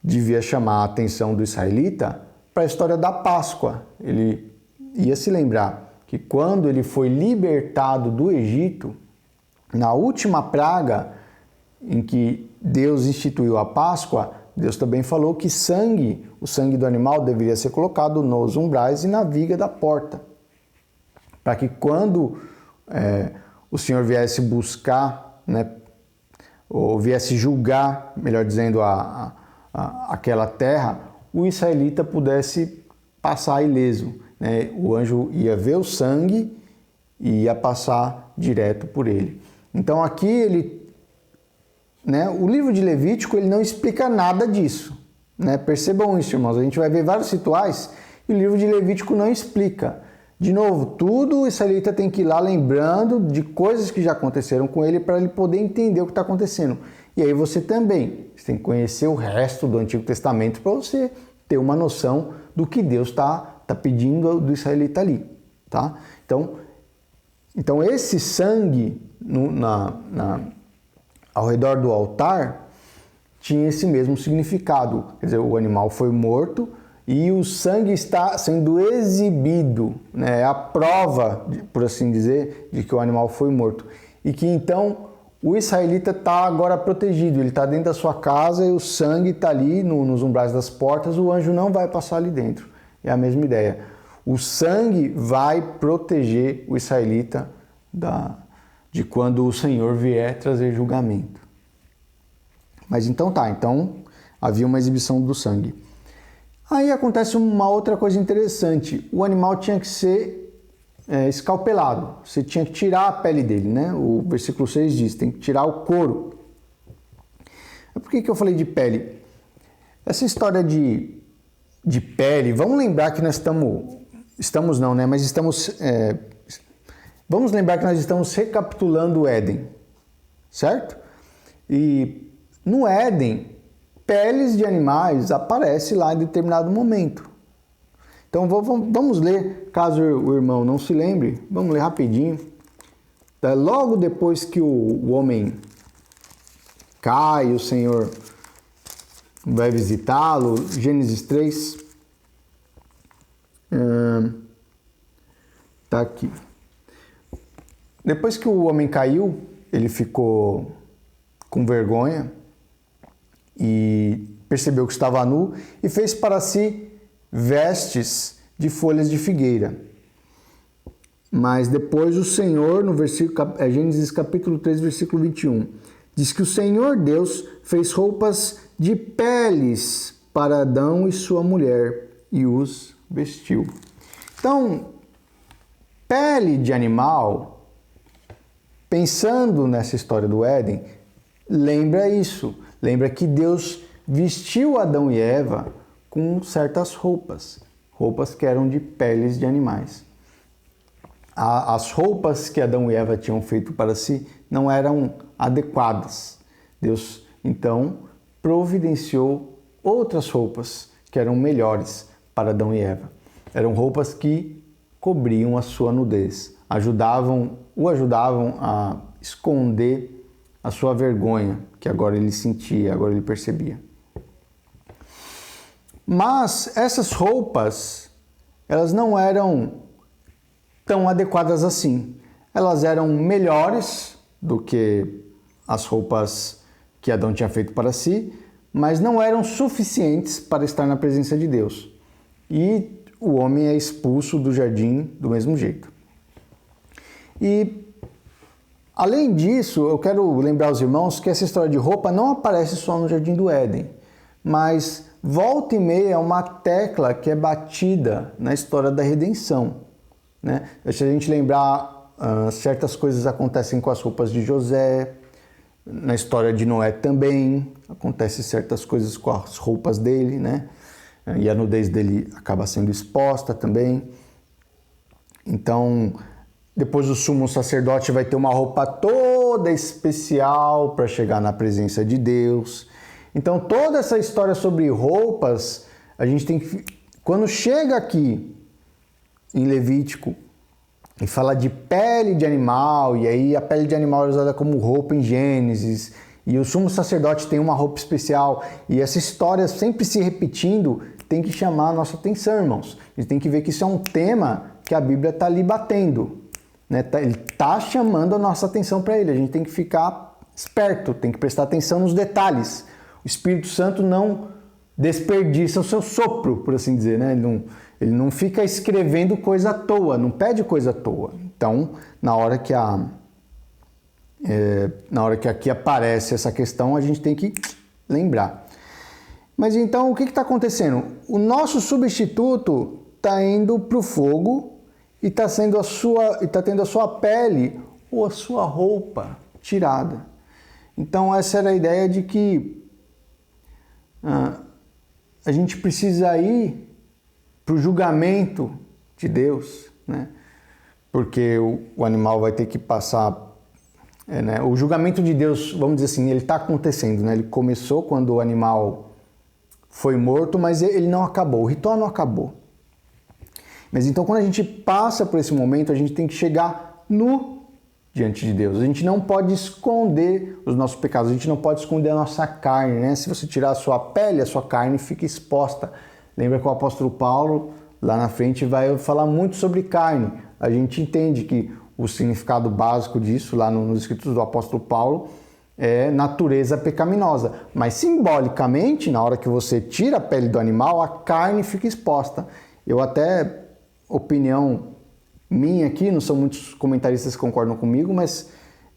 devia chamar a atenção do israelita para a história da Páscoa. Ele ia se lembrar que quando ele foi libertado do Egito, na última praga em que Deus instituiu a Páscoa, Deus também falou que o sangue do animal deveria ser colocado nos umbrais e na viga da porta, para que quando o Senhor viesse buscar, né, ou viesse julgar, melhor dizendo, aquela terra, o israelita pudesse passar ileso, né? O anjo ia ver o sangue e ia passar direto por ele. Então aqui o livro de Levítico ele não explica nada disso, né? Percebam isso, irmãos. A gente vai ver vários rituais e o livro de Levítico não explica. De novo, tudo o israelita tem que ir lá lembrando de coisas que já aconteceram com ele para ele poder entender o que está acontecendo. E aí você também tem que conhecer o resto do Antigo Testamento para você ter uma noção do que Deus está pedindo do israelita ali, tá? Então esse sangue ao redor do altar tinha esse mesmo significado. Quer dizer, o animal foi morto e o sangue está sendo exibido, né? É a prova, por assim dizer, de que o animal foi morto. E que então o israelita está agora protegido, ele está dentro da sua casa e o sangue está ali nos umbrais das portas, o anjo não vai passar ali dentro. É a mesma ideia. O sangue vai proteger o israelita de quando o Senhor vier trazer julgamento. Mas então havia uma exibição do sangue. Aí acontece uma outra coisa interessante. O animal tinha que ser escalpelado. Você tinha que tirar a pele dele, né? O versículo 6 diz, tem que tirar o couro. Por que eu falei de pele? Essa história de pele, vamos lembrar que nós vamos lembrar que nós estamos recapitulando o Éden, certo? E no Éden, peles de animais aparecem lá em determinado momento. Então vamos ler, caso o irmão não se lembre, vamos ler rapidinho. Logo depois que o homem cai, o Senhor vai visitá-lo, Gênesis 3, tá aqui. Depois que o homem caiu, ele ficou com vergonha e percebeu que estava nu e fez para si vestes de folhas de figueira. Mas depois o Senhor, no versículo, Gênesis capítulo 3, versículo 21, diz que o Senhor Deus fez roupas de peles para Adão e sua mulher e os vestiu. Então, pele de animal, pensando nessa história do Éden, lembra isso. Lembra que Deus vestiu Adão e Eva com certas roupas que eram de peles de animais. As roupas que Adão e Eva tinham feito para si não eram adequadas. Deus, então, providenciou outras roupas que eram melhores para Adão e Eva. Eram roupas que cobriam a sua nudez, o ajudavam a esconder a sua vergonha, que agora ele sentia, agora ele percebia. Mas essas roupas, elas não eram tão adequadas assim. Elas eram melhores do que as roupas que Adão tinha feito para si, mas não eram suficientes para estar na presença de Deus. E o homem é expulso do jardim do mesmo jeito. E, além disso, eu quero lembrar aos irmãos que essa história de roupa não aparece só no Jardim do Éden, mas volta e meia é uma tecla que é batida na história da redenção, né? Se a gente lembrar, certas coisas acontecem com as roupas de José, Na história de Noé também acontece certas coisas com as roupas dele, né? E a nudez dele acaba sendo exposta também. Então, depois o sumo sacerdote vai ter uma roupa toda especial para chegar na presença de Deus. Então, toda essa história sobre roupas, a gente tem que... Quando chega aqui em Levítico e fala de pele de animal, e aí a pele de animal é usada como roupa em Gênesis, e o sumo sacerdote tem uma roupa especial, e essa história sempre se repetindo, tem que chamar a nossa atenção, irmãos. A gente tem que ver que isso é um tema que a Bíblia está ali batendo, né? Ele está chamando a nossa atenção para ele. A gente tem que ficar esperto, tem que prestar atenção nos detalhes. O Espírito Santo não desperdiça o seu sopro, por assim dizer, né? Ele não fica escrevendo coisa à toa, não pede coisa à toa. Então, na hora que aqui aparece essa questão, a gente tem que lembrar. Mas então, o que está acontecendo? O nosso substituto está indo para o fogo e está tendo a sua pele ou a sua roupa tirada. Então, essa era a ideia de que a gente precisa ir para o julgamento de Deus, né? Porque o animal vai ter que passar... né? O julgamento de Deus, vamos dizer assim, ele está acontecendo, né? Ele começou quando o animal foi morto, mas ele não acabou, o ritual não acabou. Mas então, quando a gente passa por esse momento, a gente tem que chegar nu diante de Deus. A gente não pode esconder os nossos pecados, a gente não pode esconder a nossa carne, né? Se você tirar a sua pele, a sua carne fica exposta. Lembra que o apóstolo Paulo, lá na frente, vai falar muito sobre carne. A gente entende que o significado básico disso, lá nos escritos do apóstolo Paulo, é natureza pecaminosa. Mas simbolicamente, na hora que você tira a pele do animal, a carne fica exposta. Eu até, opinião minha aqui, não são muitos comentaristas que concordam comigo, mas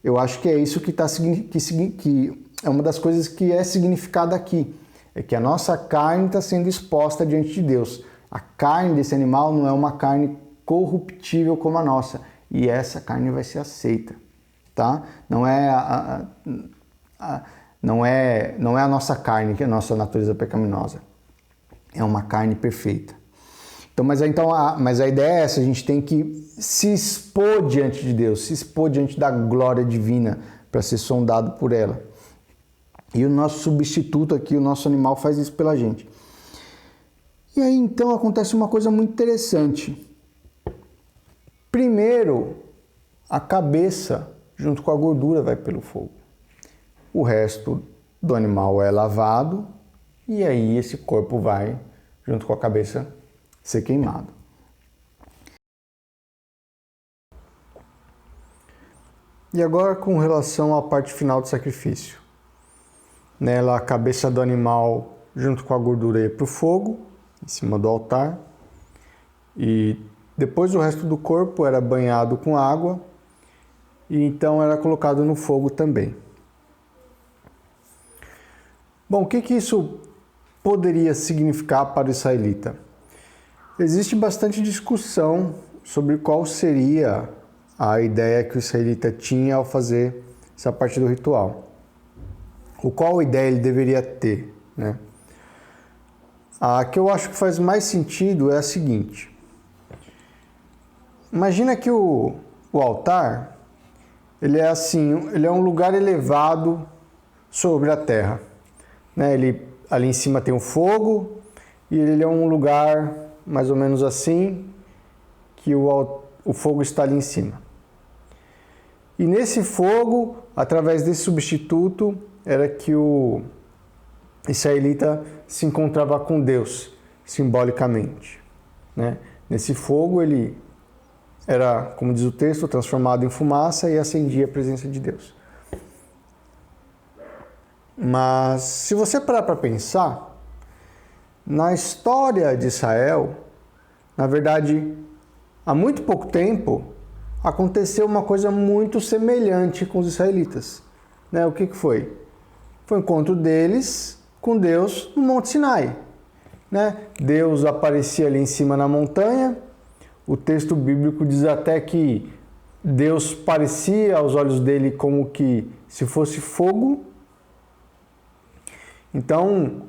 eu acho que é isso que é uma das coisas que é significada aqui. É que a nossa carne está sendo exposta diante de Deus. A carne desse animal não é uma carne corruptível como a nossa. E essa carne vai ser aceita, tá? Não é a nossa carne, que é a nossa natureza pecaminosa. É uma carne perfeita. Mas a ideia é essa, a gente tem que se expor diante de Deus, se expor diante da glória divina para ser sondado por ela. E o nosso substituto aqui, o nosso animal, faz isso pela gente. E aí então acontece uma coisa muito interessante. Primeiro, a cabeça, junto com a gordura, vai pelo fogo. O resto do animal é lavado e aí esse corpo vai, junto com a cabeça, ser queimado. E agora com relação à parte final do sacrifício. Nela, a cabeça do animal, junto com a gordura, ia para o fogo, em cima do altar. E depois o resto do corpo era banhado com água e então era colocado no fogo também. Bom, o que isso poderia significar para o israelita? Existe bastante discussão sobre qual seria a ideia que o israelita tinha ao fazer essa parte do ritual. Ou qual ideia ele deveria ter, né? A que eu acho que faz mais sentido é a seguinte. Imagina que o altar, ele é um lugar elevado sobre a terra, né? Ali em cima tem um fogo e ele é um lugar mais ou menos assim, que o fogo está ali em cima. E nesse fogo, através desse substituto, era que o israelita se encontrava com Deus, simbolicamente, né? Nesse fogo ele era, como diz o texto, transformado em fumaça e acendia a presença de Deus. Mas se você parar para pensar, na história de Israel, na verdade, há muito pouco tempo, aconteceu uma coisa muito semelhante com os israelitas, né? O que foi? Foi o encontro deles com Deus no Monte Sinai, né? Deus aparecia ali em cima na montanha. O texto bíblico diz até que Deus parecia aos olhos dele como que se fosse fogo. Então,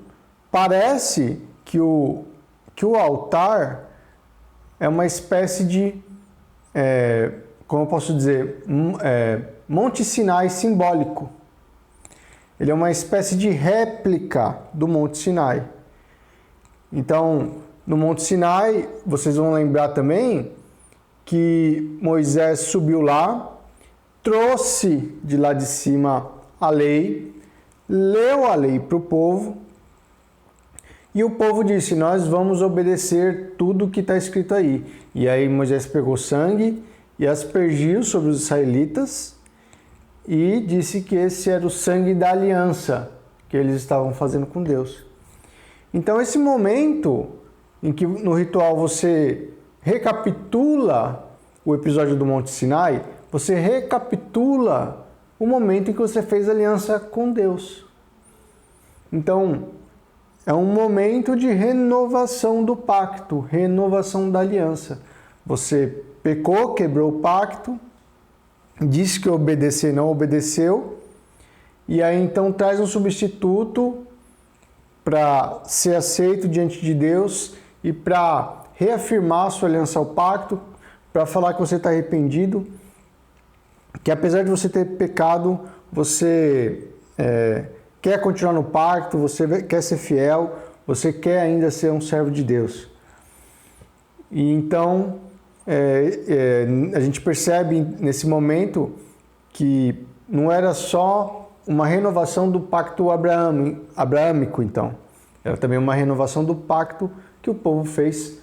parece que o altar é uma espécie de, como eu posso dizer, Monte Sinai simbólico. Ele é uma espécie de réplica do Monte Sinai. Então, no Monte Sinai, vocês vão lembrar também que Moisés subiu lá, trouxe de lá de cima a lei, leu a lei para o povo, e o povo disse: nós vamos obedecer tudo que está escrito aí. E aí Moisés pegou sangue e aspergiu sobre os israelitas e disse que esse era o sangue da aliança que eles estavam fazendo com Deus. Então, esse momento em que no ritual você recapitula o episódio do Monte Sinai, você recapitula o momento em que você fez aliança com Deus. Então, é um momento de renovação do pacto, renovação da aliança. Você pecou, quebrou o pacto, disse que obedecer, não obedeceu, e aí então traz um substituto para ser aceito diante de Deus e para reafirmar a sua aliança ao pacto, para falar que você está arrependido, que apesar de você ter pecado, você quer continuar no pacto, você quer ser fiel, você quer ainda ser um servo de Deus. E então, a gente percebe nesse momento que não era só uma renovação do pacto abraâmico, então. Era também uma renovação do pacto que o povo fez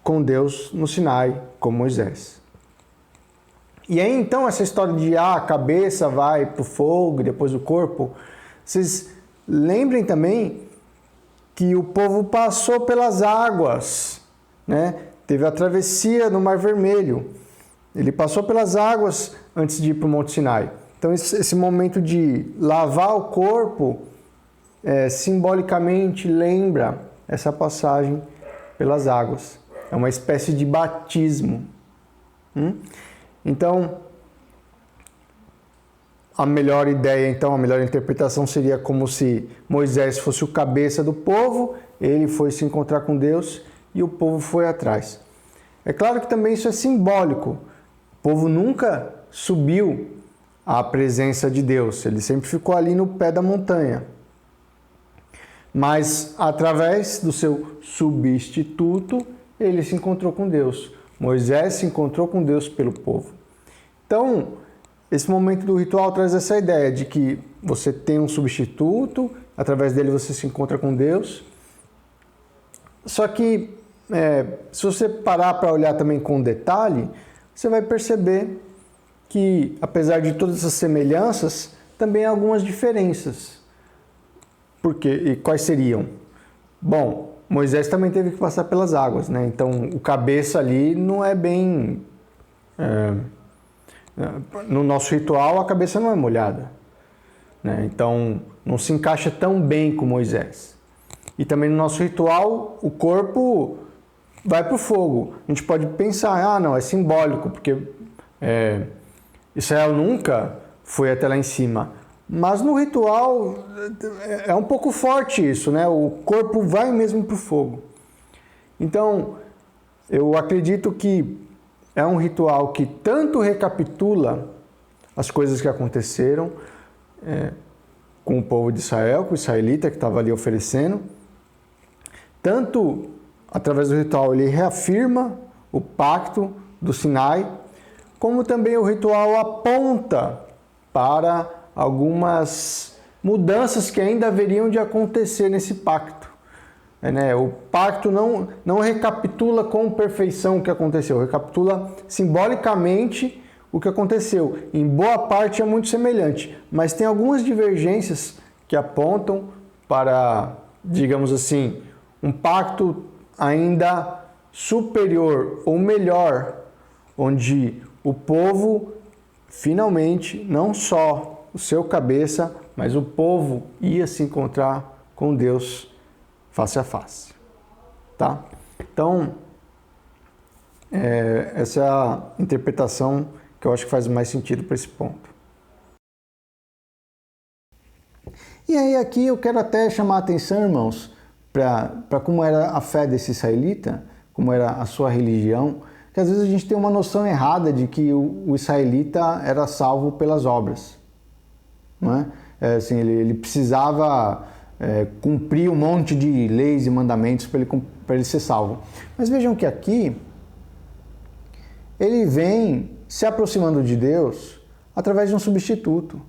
com Deus no Sinai, com Moisés. E aí, então, essa história de a cabeça vai para o fogo e depois o corpo, vocês lembrem também que o povo passou pelas águas, né? Teve a travessia no Mar Vermelho. Ele passou pelas águas antes de ir para o Monte Sinai. Então, esse momento de lavar o corpo, simbolicamente lembra essa passagem pelas águas. É uma espécie de batismo. Então, a melhor ideia, então, a melhor interpretação seria como se Moisés fosse o cabeça do povo, ele foi se encontrar com Deus e o povo foi atrás. É claro que também isso é simbólico. O povo nunca subiu à presença de Deus, ele sempre ficou ali no pé da montanha. Mas, através do seu substituto, ele se encontrou com Deus. Moisés se encontrou com Deus pelo povo. Então, esse momento do ritual traz essa ideia de que você tem um substituto, através dele você se encontra com Deus. Só que, se você parar para olhar também com detalhe, você vai perceber que, apesar de todas essas semelhanças, também há algumas diferenças. Por quê? E quais seriam? Bom, Moisés também teve que passar pelas águas, né? Então, o cabeça ali não é bem... no nosso ritual, a cabeça não é molhada, né? Então, não se encaixa tão bem com Moisés. E também no nosso ritual, o corpo vai para o fogo. A gente pode pensar, não, é simbólico, porque Israel nunca foi até lá em cima. Mas no ritual é um pouco forte isso, né? O corpo vai mesmo para o fogo. Então, eu acredito que é um ritual que tanto recapitula as coisas que aconteceram com o povo de Israel, com o israelita que estava ali oferecendo. Tanto através do ritual ele reafirma o pacto do Sinai, como também o ritual aponta para algumas mudanças que ainda haveriam de acontecer nesse pacto. O pacto não recapitula com perfeição o que aconteceu, recapitula simbolicamente o que aconteceu. Em boa parte é muito semelhante, mas tem algumas divergências que apontam para, digamos assim, um pacto ainda superior ou melhor, onde o povo finalmente, não só o seu cabeça, mas o povo ia se encontrar com Deus face a face, tá? Então, essa é a interpretação que eu acho que faz mais sentido para esse ponto. E aí aqui eu quero até chamar a atenção, irmãos, para como era a fé desse israelita, como era a sua religião, que às vezes a gente tem uma noção errada de que o israelita era salvo pelas obras. Não é? Assim, ele precisava cumprir um monte de leis e mandamentos para ele ser salvo. Mas vejam que aqui ele vem se aproximando de Deus através de um substituto.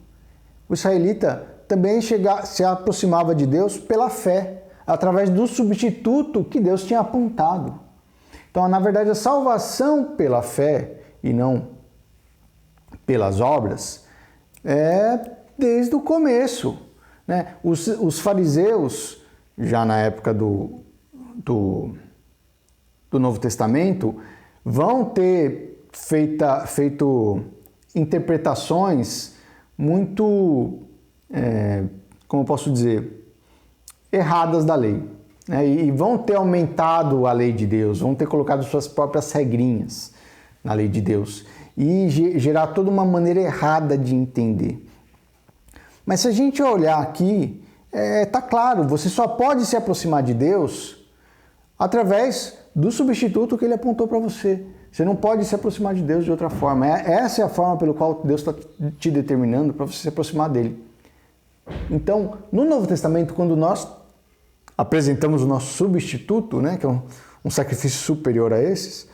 O israelita também se aproximava de Deus pela fé, através do substituto que Deus tinha apontado. Então, na verdade, a salvação pela fé e não pelas obras é desde o começo. Né? Os fariseus, já na época do Novo Testamento, vão ter feito interpretações muito, como eu posso dizer, erradas da lei. Né? E vão ter aumentado a lei de Deus, vão ter colocado suas próprias regrinhas na lei de Deus e gerar toda uma maneira errada de entender. Mas se a gente olhar aqui, tá claro, você só pode se aproximar de Deus através do substituto que ele apontou para você. Você não pode se aproximar de Deus de outra forma. Essa é a forma pela qual Deus está te determinando para você se aproximar dele. Então, no Novo Testamento, quando nós apresentamos o nosso substituto, né, que é um sacrifício superior a esses,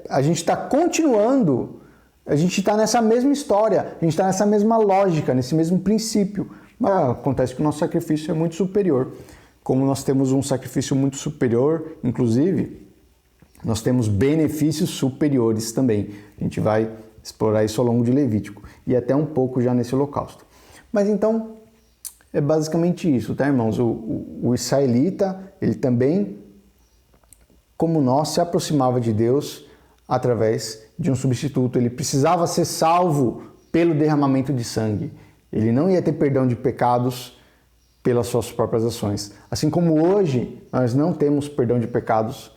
a gente está continuando, a gente está nessa mesma história, a gente está nessa mesma lógica, nesse mesmo princípio. Mas acontece que o nosso sacrifício é muito superior. Como nós temos um sacrifício muito superior, inclusive, nós temos benefícios superiores também. A gente vai explorar isso ao longo de Levítico e até um pouco já nesse holocausto. Mas então, é basicamente isso, tá, irmãos? O israelita, ele também, como nós, se aproximava de Deus através de um substituto. Ele precisava ser salvo pelo derramamento de sangue. Ele não ia ter perdão de pecados pelas suas próprias ações. Assim como hoje, nós não temos perdão de pecados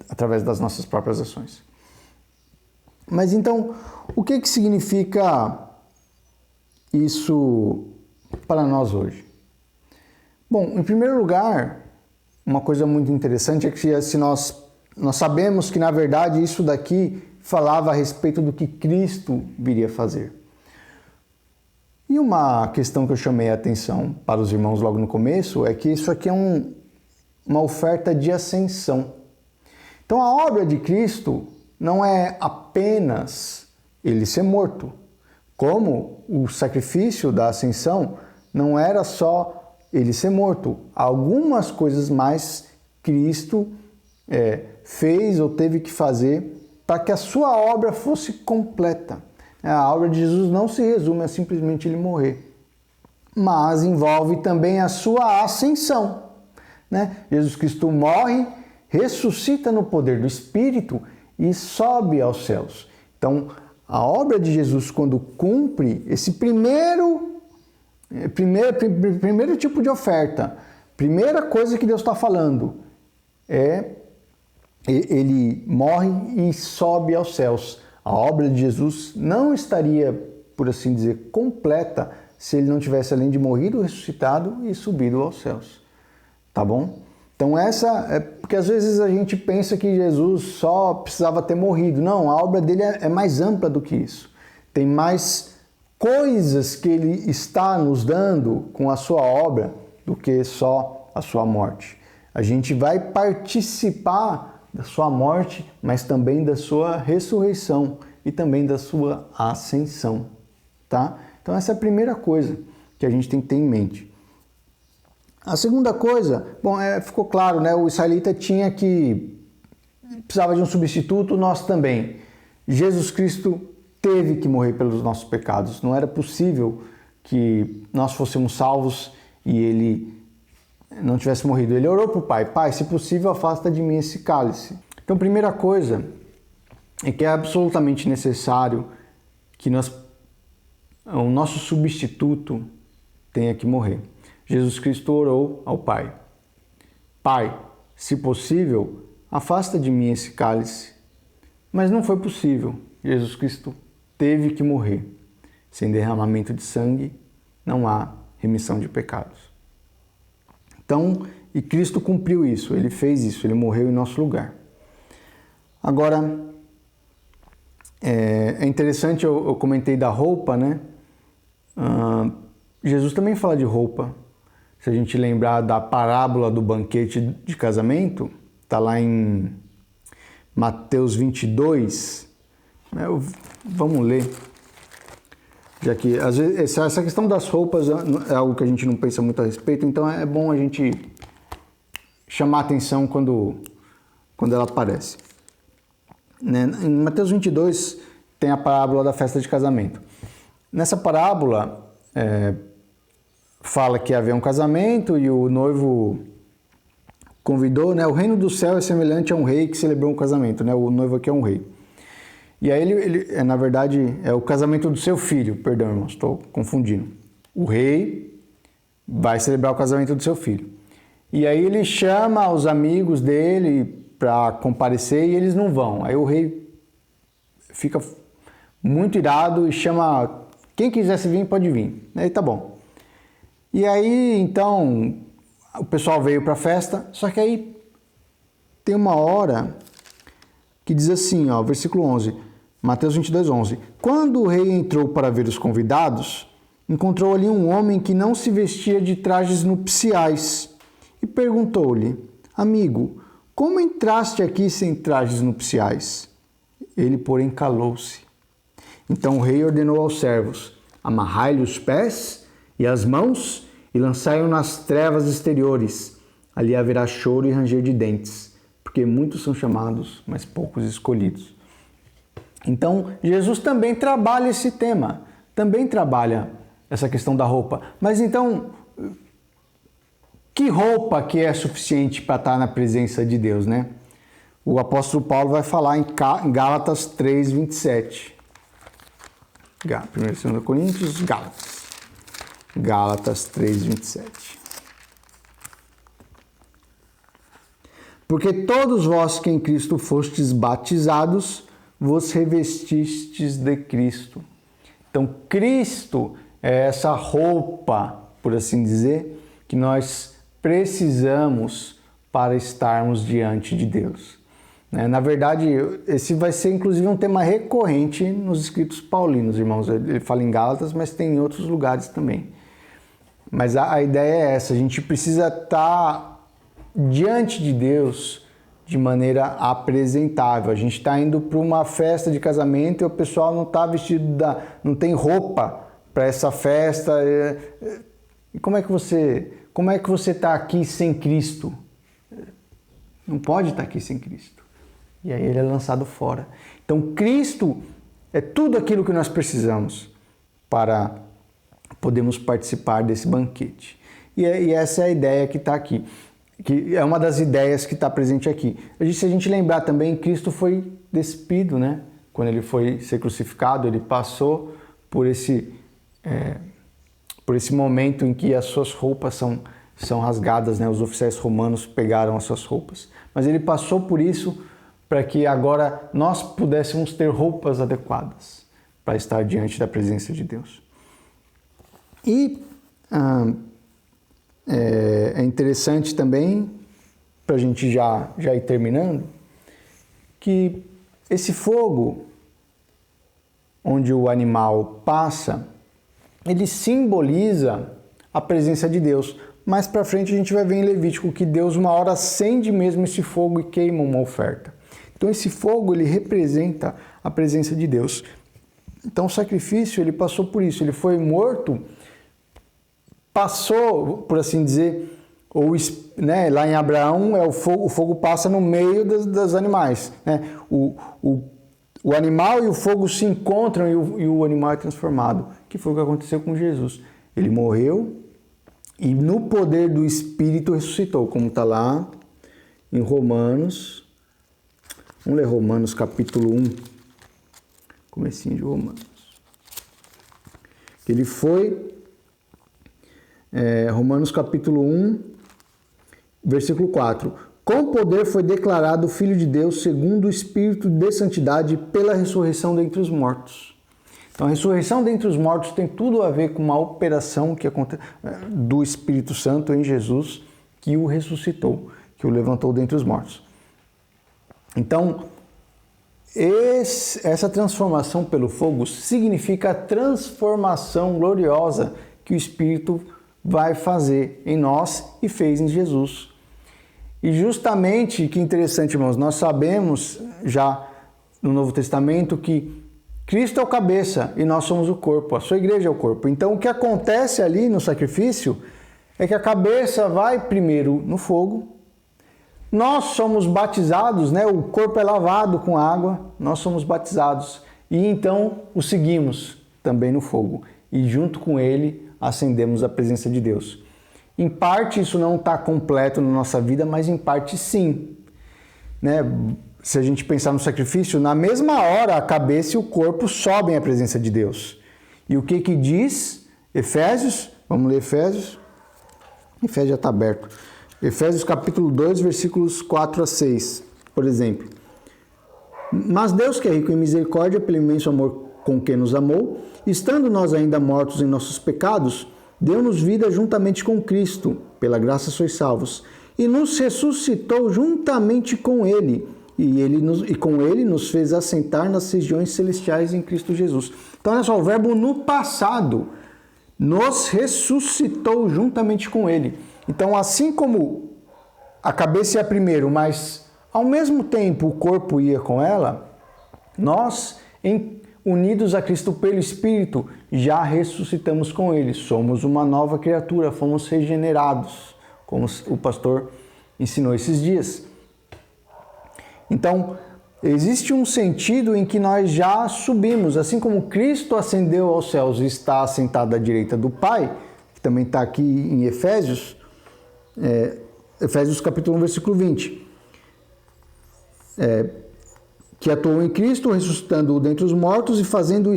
através das nossas próprias ações. Mas então, o que significa isso para nós hoje? Bom, em primeiro lugar, uma coisa muito interessante é que se nós sabemos que, na verdade, isso daqui falava a respeito do que Cristo viria fazer. E uma questão que eu chamei a atenção para os irmãos logo no começo é que isso aqui é uma oferta de ascensão. Então, a obra de Cristo não é apenas ele ser morto, como o sacrifício da ascensão não era só ele ser morto. Algumas coisas mais Cristo fez ou teve que fazer para que a sua obra fosse completa. A obra de Jesus não se resume a simplesmente ele morrer, mas envolve também a sua ascensão. Né? Jesus Cristo morre, ressuscita no poder do Espírito e sobe aos céus. Então, a obra de Jesus, quando cumpre esse primeiro tipo de oferta, primeira coisa que Deus está falando ele morre e sobe aos céus. A obra de Jesus não estaria, por assim dizer, completa se ele não tivesse, além de morrido, ressuscitado e subido aos céus. Tá bom? Então porque às vezes a gente pensa que Jesus só precisava ter morrido. Não, a obra dele é mais ampla do que isso. Tem mais coisas que ele está nos dando com a sua obra do que só a sua morte. A gente vai participar da sua morte, mas também da sua ressurreição e também da sua ascensão, tá? Então essa é a primeira coisa que a gente tem que ter em mente. A segunda coisa, ficou claro, né? O israelita precisava de um substituto, nós também. Jesus Cristo teve que morrer pelos nossos pecados. Não era possível que nós fôssemos salvos e ele não tivesse morrido. Ele orou para o Pai: Pai, se possível, afasta de mim esse cálice. Então, a primeira coisa é que é absolutamente necessário que o nosso substituto tenha que morrer. Jesus Cristo orou ao Pai: Pai, se possível, afasta de mim esse cálice. Mas não foi possível. Jesus Cristo teve que morrer. Sem derramamento de sangue não há remissão de pecados. Então, e Cristo cumpriu isso, ele fez isso, ele morreu em nosso lugar. Agora, é interessante, eu comentei da roupa, né? Jesus também fala de roupa. Se a gente lembrar da parábola do banquete de casamento, está lá em Mateus 22, né? Vamos ler. Já que às vezes essa questão das roupas é algo que a gente não pensa muito a respeito, então é bom a gente chamar a atenção quando ela aparece. Né? Em Mateus 22 tem a parábola da festa de casamento. Nessa parábola fala que havia um casamento e o noivo convidou, né? O reino do céu é semelhante a um rei que celebrou um casamento, né? O noivo aqui é um rei. E aí ele na verdade, é o casamento do seu filho, perdão, irmãos, estou confundindo. O rei vai celebrar o casamento do seu filho. E aí ele chama os amigos dele para comparecer e eles não vão. Aí o rei fica muito irado e chama quem quisesse vir, pode vir. Aí tá bom. E aí, então, o pessoal veio para a festa, só que aí tem uma hora que diz assim, ó, versículo 11, Mateus 22, 11. Quando o rei entrou para ver os convidados, encontrou ali um homem que não se vestia de trajes nupciais e perguntou-lhe, amigo, como entraste aqui sem trajes nupciais? Ele, porém, calou-se. Então o rei ordenou aos servos, amarrai-lhe os pés e as mãos e lançai-o nas trevas exteriores. Ali haverá choro e ranger de dentes, porque muitos são chamados, mas poucos escolhidos. Então, Jesus também trabalha esse tema, também trabalha essa questão da roupa. Mas então, que roupa que é suficiente para estar na presença de Deus, né? O apóstolo Paulo vai falar em Gálatas 3, 27. 1 e 2 Coríntios, Gálatas. Gálatas 3, 27. Porque todos vós que em Cristo fostes batizados, vos revestistes de Cristo. Então, Cristo é essa roupa, por assim dizer, que nós precisamos para estarmos diante de Deus. Na verdade, esse vai ser inclusive um tema recorrente nos escritos paulinos, irmãos. Ele fala em Gálatas, mas tem em outros lugares também. Mas a ideia é essa, a gente precisa estar diante de Deus de maneira apresentável. A gente está indo para uma festa de casamento e o pessoal não está vestido, não tem roupa para essa festa. E como é que você está aqui sem Cristo? Não pode estar aqui sem Cristo. E aí ele é lançado fora. Então Cristo é tudo aquilo que nós precisamos para podermos participar desse banquete. E essa é a ideia que está aqui. Que é uma das ideias que está presente aqui. Se a gente lembrar também, Cristo foi despido, né? Quando ele foi ser crucificado, ele passou por esse momento em que as suas roupas são rasgadas, né? Os oficiais romanos pegaram as suas roupas. Mas ele passou por isso para que agora nós pudéssemos ter roupas adequadas para estar diante da presença de Deus. E é interessante também, para a gente já ir terminando, que esse fogo onde o animal passa, ele simboliza a presença de Deus. Mais para frente a gente vai ver em Levítico que Deus uma hora acende mesmo esse fogo e queima uma oferta. Então esse fogo ele representa a presença de Deus. Então o sacrifício ele passou por isso, ele foi morto, passou, por assim dizer, né, lá em Abraão o fogo passa no meio dos animais, né? O animal e o fogo se encontram e o animal é transformado, que foi o que aconteceu com Jesus. Ele morreu e no poder do Espírito ressuscitou, como está lá em Romanos. Vamos ler Romanos capítulo 1, comecinho de Romanos. Ele foi, Romanos capítulo 1, versículo 4. Com poder foi declarado o Filho de Deus segundo o Espírito de santidade pela ressurreição dentre os mortos. Então a ressurreição dentre os mortos tem tudo a ver com uma operação que acontece do Espírito Santo em Jesus, que o ressuscitou, que o levantou dentre os mortos. Então, essa transformação pelo fogo significa a transformação gloriosa que o Espírito vai fazer em nós e fez em Jesus. E justamente, que interessante, irmãos, nós sabemos já no Novo Testamento que Cristo é o cabeça e nós somos o corpo, a sua igreja é o corpo. Então o que acontece ali no sacrifício é que a cabeça vai primeiro no fogo, nós somos batizados, né? O corpo é lavado com água, nós somos batizados e então o seguimos também no fogo e junto com ele acendemos a presença de Deus. Em parte isso não está completo na nossa vida, mas em parte sim, né? Se a gente pensar no sacrifício, na mesma hora a cabeça e o corpo sobem à presença de Deus. E o que diz Efésios? Vamos ler Efésios. Efésios já está aberto. Efésios capítulo 2, versículos 4 a 6, por exemplo. Mas Deus, que é rico em misericórdia, pelo imenso amor com que nos amou, estando nós ainda mortos em nossos pecados, deu-nos vida juntamente com Cristo, pela graça sois salvos, e nos ressuscitou juntamente com Ele, e com Ele nos fez assentar nas regiões celestiais em Cristo Jesus. Então, olha só, o verbo no passado, nos ressuscitou juntamente com Ele. Então, assim como a cabeça ia primeiro, mas ao mesmo tempo o corpo ia com ela, nós, unidos a Cristo pelo Espírito, já ressuscitamos com Ele. Somos uma nova criatura, fomos regenerados, como o pastor ensinou esses dias. Então, existe um sentido em que nós já subimos, assim como Cristo ascendeu aos céus e está assentado à direita do Pai, que também está aqui em Efésios, Efésios capítulo 1, versículo 20, que atuou em Cristo, ressuscitando-o dentre os mortos e fazendo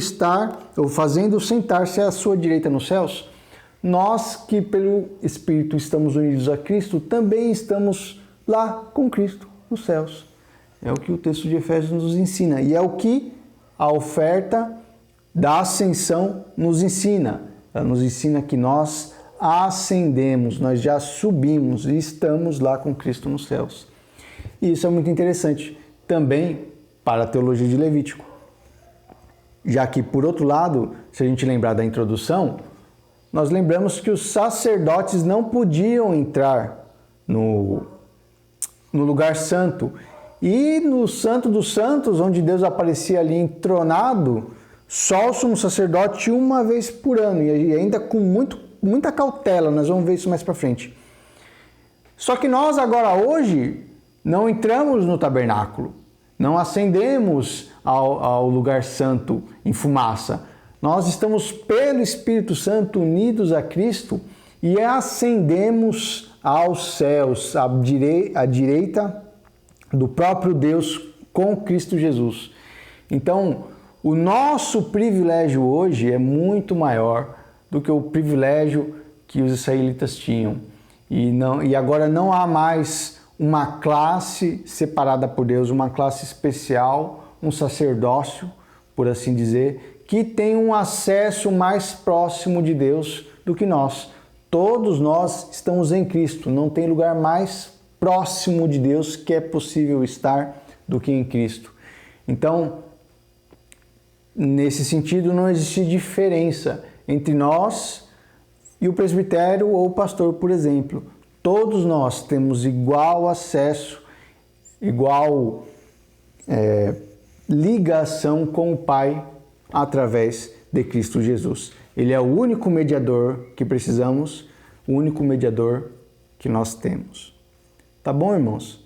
sentar-se à sua direita nos céus. Nós que pelo Espírito estamos unidos a Cristo, também estamos lá com Cristo nos céus. É o que o texto de Efésios nos ensina e é o que a oferta da ascensão nos ensina. Ela nos ensina que nós ascendemos, nós já subimos e estamos lá com Cristo nos céus. E isso é muito interessante também para a teologia de Levítico. Já que, por outro lado, se a gente lembrar da introdução, nós lembramos que os sacerdotes não podiam entrar no lugar santo. E no Santo dos Santos, onde Deus aparecia ali entronado, só o sumo sacerdote uma vez por ano, e ainda com muita cautela, nós vamos ver isso mais para frente. Só que nós agora hoje não entramos no tabernáculo, não ascendemos ao lugar santo em fumaça. Nós estamos pelo Espírito Santo unidos a Cristo e ascendemos aos céus, à direita do próprio Deus com Cristo Jesus. Então, o nosso privilégio hoje é muito maior do que o privilégio que os israelitas tinham. E agora não há mais uma classe separada por Deus, uma classe especial, um sacerdócio, por assim dizer, que tem um acesso mais próximo de Deus do que nós. Todos nós estamos em Cristo, não tem lugar mais próximo de Deus que é possível estar do que em Cristo. Então, nesse sentido, não existe diferença entre nós e o presbitério ou o pastor, por exemplo. Todos nós temos igual acesso, igual ligação com o Pai através de Cristo Jesus. Ele é o único mediador que precisamos, o único mediador que nós temos. Tá bom, irmãos?